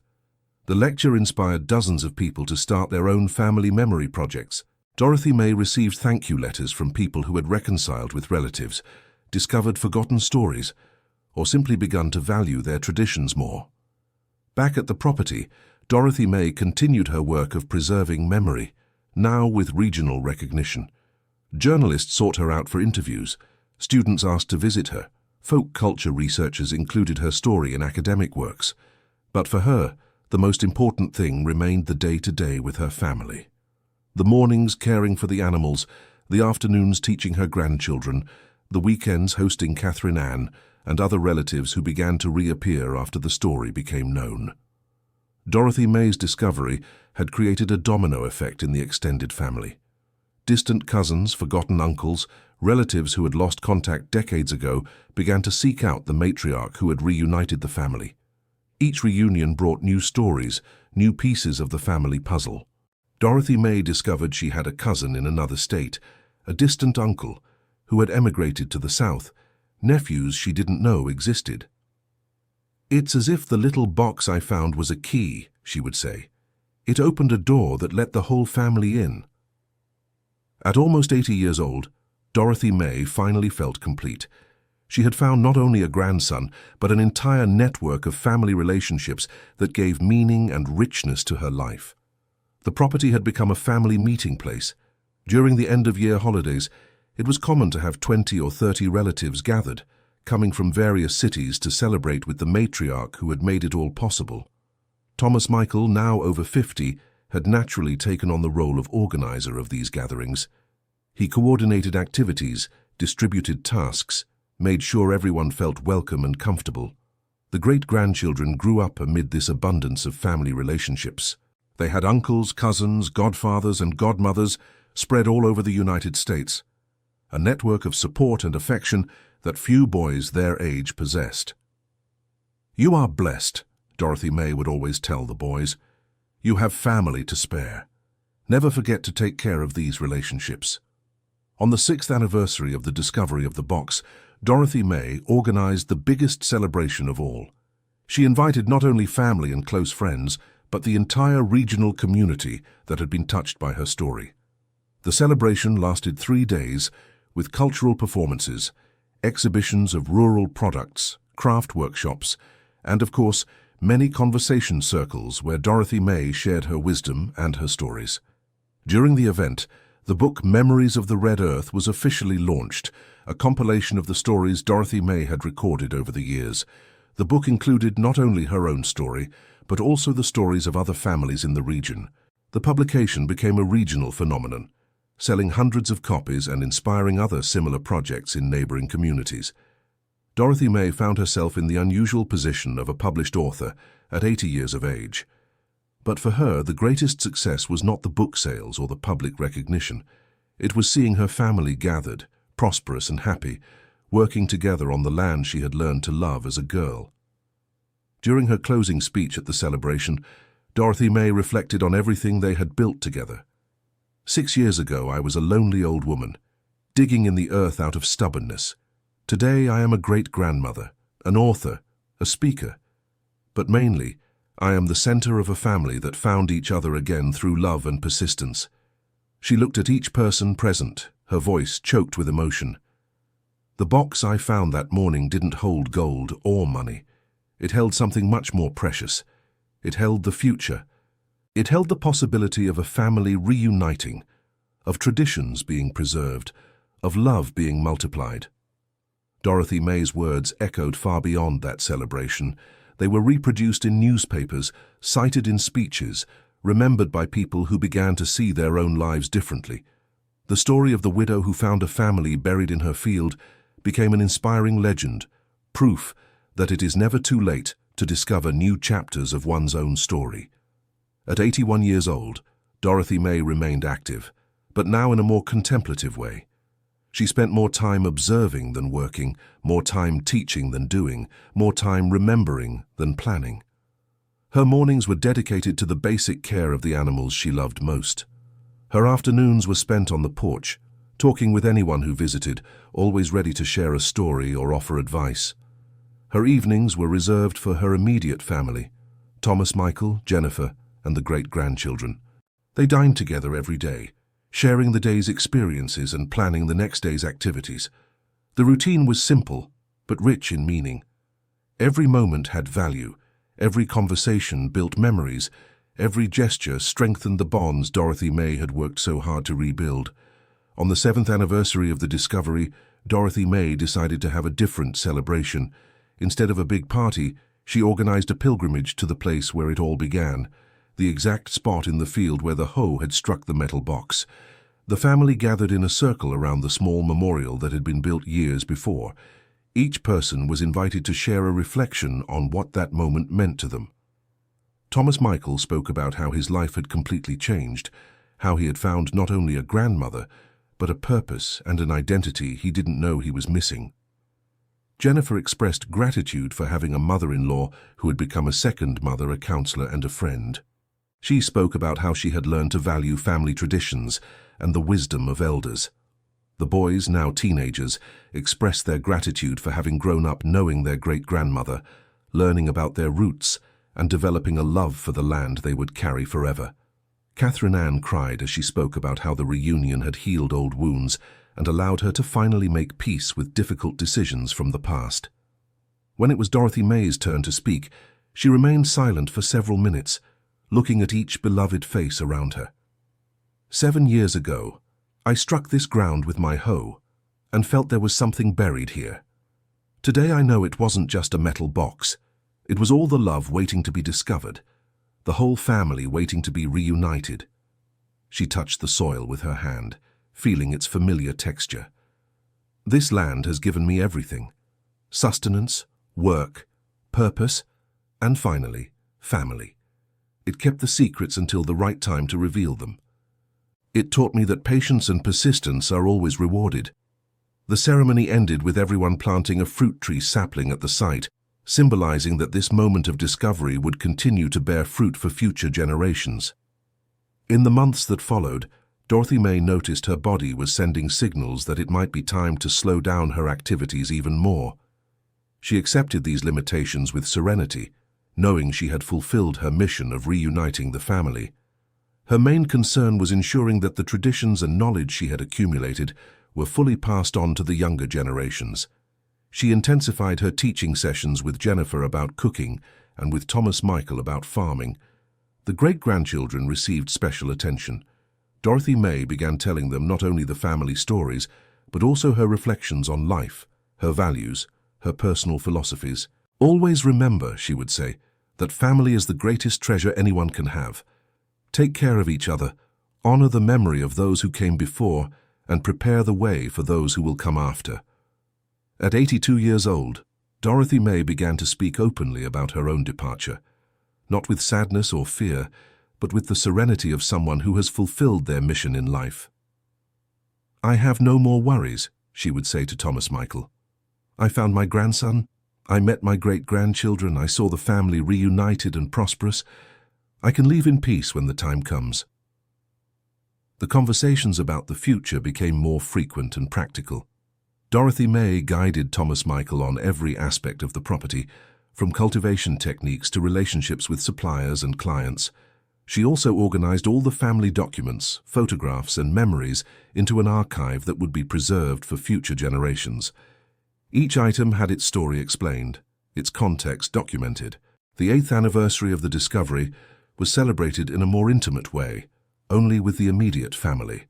The lecture inspired dozens of people to start their own family memory projects. Dorothy May received thank you letters from people who had reconciled with relatives, discovered forgotten stories, or simply begun to value their traditions more. Back at the property, Dorothy May continued her work of preserving memory, now with regional recognition. Journalists sought her out for interviews. Students asked to visit her. Folk culture researchers included her story in academic works. But for her, the most important thing remained the day-to-day with her family. The mornings caring for the animals, the afternoons teaching her grandchildren, the weekends hosting Catherine Ann and other relatives who began to reappear after the story became known. Dorothy May's discovery had created a domino effect in the extended family. Distant cousins, forgotten uncles, relatives who had lost contact decades ago began to seek out the matriarch who had reunited the family. Each reunion brought new stories, new pieces of the family puzzle. Dorothy May discovered she had a cousin in another state, a distant uncle who had emigrated to the south, nephews she didn't know existed. "It's as if the little box I found was a key," she would say. "It opened a door that let the whole family in." At almost 80 years old, Dorothy May finally felt complete. She had found not only a grandson, but an entire network of family relationships that gave meaning and richness to her life. The property had become a family meeting place. During the end-of-year holidays, it was common to have 20 or 30 relatives gathered, coming from various cities to celebrate with the matriarch who had made it all possible. Thomas Michael, now over 50, had naturally taken on the role of organizer of these gatherings. He coordinated activities, distributed tasks, made sure everyone felt welcome and comfortable. The great-grandchildren grew up amid this abundance of family relationships. They had uncles, cousins, godfathers, and godmothers spread all over the United States, a network of support and affection that few boys their age possessed. "You are blessed," Dorothy May would always tell the boys. "You have family to spare. Never forget to take care of these relationships." On the 6th anniversary of the discovery of the box, Dorothy May organized the biggest celebration of all. She invited not only family and close friends, but the entire regional community that had been touched by her story. The celebration lasted 3 days, with cultural performances, exhibitions of rural products, craft workshops, and, of course, many conversation circles where Dorothy May shared her wisdom and her stories. During the event, the book Memories of the Red Earth was officially launched, a compilation of the stories Dorothy May had recorded over the years. The book included not only her own story, but also the stories of other families in the region. The publication became a regional phenomenon, selling hundreds of copies and inspiring other similar projects in neighboring communities. Dorothy May found herself in the unusual position of a published author at 80 years of age. But for her, the greatest success was not the book sales or the public recognition. It was seeing her family gathered, prosperous and happy, working together on the land she had learned to love as a girl. During her closing speech at the celebration, Dorothy May reflected on everything they had built together. "6 years ago, I was a lonely old woman, digging in the earth out of stubbornness. Today, I am a great-grandmother, an author, a speaker. But mainly, I am the center of a family that found each other again through love and persistence." She looked at each person present, her voice choked with emotion. "The box I found that morning didn't hold gold or money. It held something much more precious. It held the future. It held the possibility of a family reuniting, of traditions being preserved, of love being multiplied." Dorothy May's words echoed far beyond that celebration. They were reproduced in newspapers, cited in speeches, remembered by people who began to see their own lives differently. The story of the widow who found a family buried in her field became an inspiring legend, proof that it is never too late to discover new chapters of one's own story. At 81 years old, Dorothy May remained active, but now in a more contemplative way. She spent more time observing than working, more time teaching than doing, more time remembering than planning. Her mornings were dedicated to the basic care of the animals she loved most. Her afternoons were spent on the porch, talking with anyone who visited, always ready to share a story or offer advice. Her evenings were reserved for her immediate family, Thomas Michael, Jennifer, and the great-grandchildren. They dined together every day, sharing the day's experiences and planning the next day's activities. The routine was simple, but rich in meaning. Every moment had value, every conversation built memories, every gesture strengthened the bonds Dorothy May had worked so hard to rebuild. On the 7th anniversary of the discovery, Dorothy May decided to have a different celebration. Instead of a big party, she organized a pilgrimage to the place where it all began, the exact spot in the field where the hoe had struck the metal box. The family gathered in a circle around the small memorial that had been built years before. Each person was invited to share a reflection on what that moment meant to them. Thomas Michael spoke about how his life had completely changed, how he had found not only a grandmother, but a purpose and an identity he didn't know he was missing. Jennifer expressed gratitude for having a mother-in-law who had become a second mother, a counselor, and a friend. She spoke about how she had learned to value family traditions and the wisdom of elders. The boys, now teenagers, expressed their gratitude for having grown up knowing their great-grandmother, learning about their roots, and developing a love for the land they would carry forever. Catherine Ann cried as she spoke about how the reunion had healed old wounds and allowed her to finally make peace with difficult decisions from the past. When it was Dorothy May's turn to speak, she remained silent for several minutes, looking at each beloved face around her. 7 years ago, I struck this ground with my hoe and felt there was something buried here. Today I know it wasn't just a metal box. It was all the love waiting to be discovered, the whole family waiting to be reunited. She touched the soil with her hand, feeling its familiar texture. This land has given me everything: sustenance, work, purpose, and finally, family. It kept the secrets until the right time to reveal them. It taught me that patience and persistence are always rewarded. The ceremony ended with everyone planting a fruit tree sapling at the site, symbolizing that this moment of discovery would continue to bear fruit for future generations. In the months that followed, Dorothy May noticed her body was sending signals that it might be time to slow down her activities even more. She accepted these limitations with serenity, knowing she had fulfilled her mission of reuniting the family. Her main concern was ensuring that the traditions and knowledge she had accumulated were fully passed on to the younger generations. She intensified her teaching sessions with Jennifer about cooking and with Thomas Michael about farming. The great-grandchildren received special attention. Dorothy May began telling them not only the family stories, but also her reflections on life, her values, her personal philosophies. Always remember, she would say, that family is the greatest treasure anyone can have. Take care of each other, honor the memory of those who came before, and prepare the way for those who will come after. At 82 years old, Dorothy May began to speak openly about her own departure, not with sadness or fear, but with the serenity of someone who has fulfilled their mission in life. "I have no more worries," she would say to Thomas Michael. "I found my grandson, I met my great-grandchildren, I saw the family reunited and prosperous. I can leave in peace when the time comes." The conversations about the future became more frequent and practical. Dorothy May guided Thomas Michael on every aspect of the property, from cultivation techniques to relationships with suppliers and clients. She also organized all the family documents, photographs, and memories into an archive that would be preserved for future generations. Each item had its story explained, its context documented. The 8th anniversary of the discovery was celebrated in a more intimate way, only with the immediate family.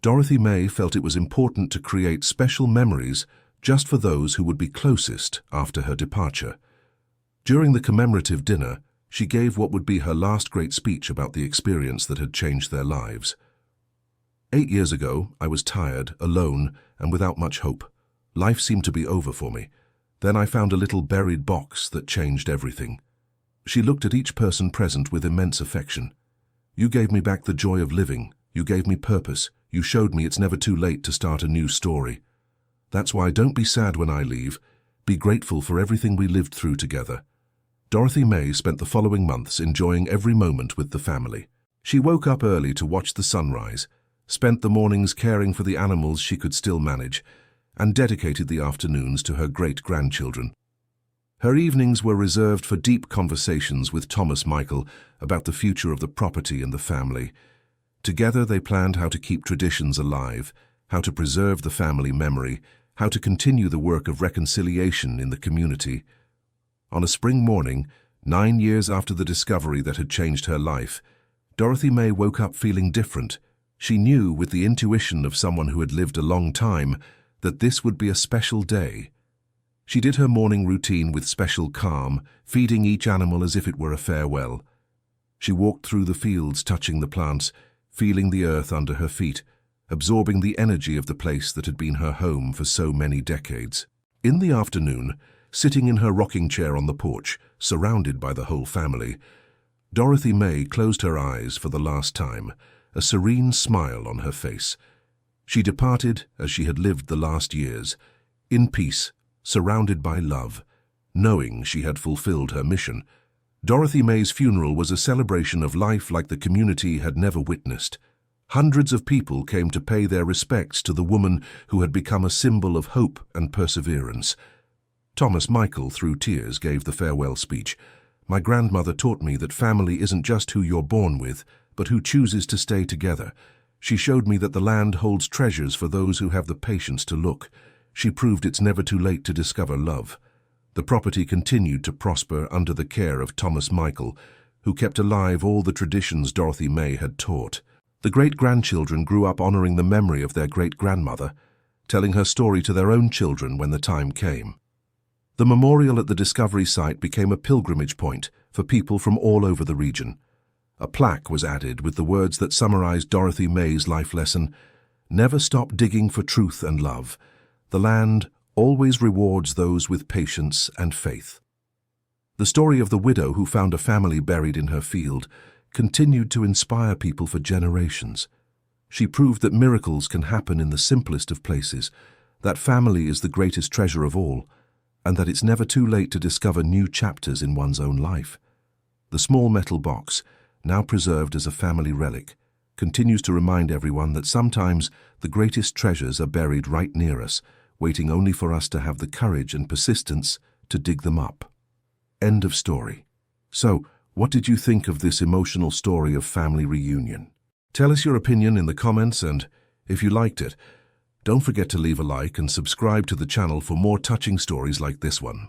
Dorothy May felt it was important to create special memories just for those who would be closest after her departure. During the commemorative dinner, she gave what would be her last great speech about the experience that had changed their lives. 8 years ago, I was tired, alone, and without much hope. Life seemed to be over for me. Then I found a little buried box that changed everything. She looked at each person present with immense affection. "You gave me back the joy of living. You gave me purpose. You showed me it's never too late to start a new story. That's why don't be sad when I leave. Be grateful for everything we lived through together." Dorothy May spent the following months enjoying every moment with the family. She woke up early to watch the sunrise, spent the mornings caring for the animals she could still manage, and dedicated the afternoons to her great-grandchildren. Her evenings were reserved for deep conversations with Thomas Michael about the future of the property and the family. Together they planned how to keep traditions alive, how to preserve the family memory, how to continue the work of reconciliation in the community. On a spring morning, 9 years after the discovery that had changed her life, Dorothy May woke up feeling different. She knew, with the intuition of someone who had lived a long time, that this would be a special day. She did her morning routine with special calm, feeding each animal as if it were a farewell. She walked through the fields, touching the plants, feeling the earth under her feet, absorbing the energy of the place that had been her home for so many decades. In the afternoon, sitting in her rocking chair on the porch, surrounded by the whole family, Dorothy May closed her eyes for the last time, a serene smile on her face. She departed as she had lived the last years, in peace, surrounded by love, knowing she had fulfilled her mission. Dorothy May's funeral was a celebration of life like the community had never witnessed. Hundreds of people came to pay their respects to the woman who had become a symbol of hope and perseverance. Thomas Michael, through tears, gave the farewell speech. "My grandmother taught me that family isn't just who you're born with, but who chooses to stay together. She showed me that the land holds treasures for those who have the patience to look. She proved it's never too late to discover love." The property continued to prosper under the care of Thomas Michael, who kept alive all the traditions Dorothy May had taught. The great-grandchildren grew up honoring the memory of their great-grandmother, telling her story to their own children when the time came. The memorial at the Discovery site became a pilgrimage point for people from all over the region. A plaque was added with the words that summarized Dorothy May's life lesson: "Never stop digging for truth and love. The land always rewards those with patience and faith." The story of the widow who found a family buried in her field continued to inspire people for generations. She proved that miracles can happen in the simplest of places, that family is the greatest treasure of all, and that it's never too late to discover new chapters in one's own life. The small metal box, now preserved as a family relic, continues to remind everyone that sometimes the greatest treasures are buried right near us, waiting only for us to have the courage and persistence to dig them up. End of story. So, what did you think of this emotional story of family reunion? Tell us your opinion in the comments, and if you liked it, don't forget to leave a like and subscribe to the channel for more touching stories like this one.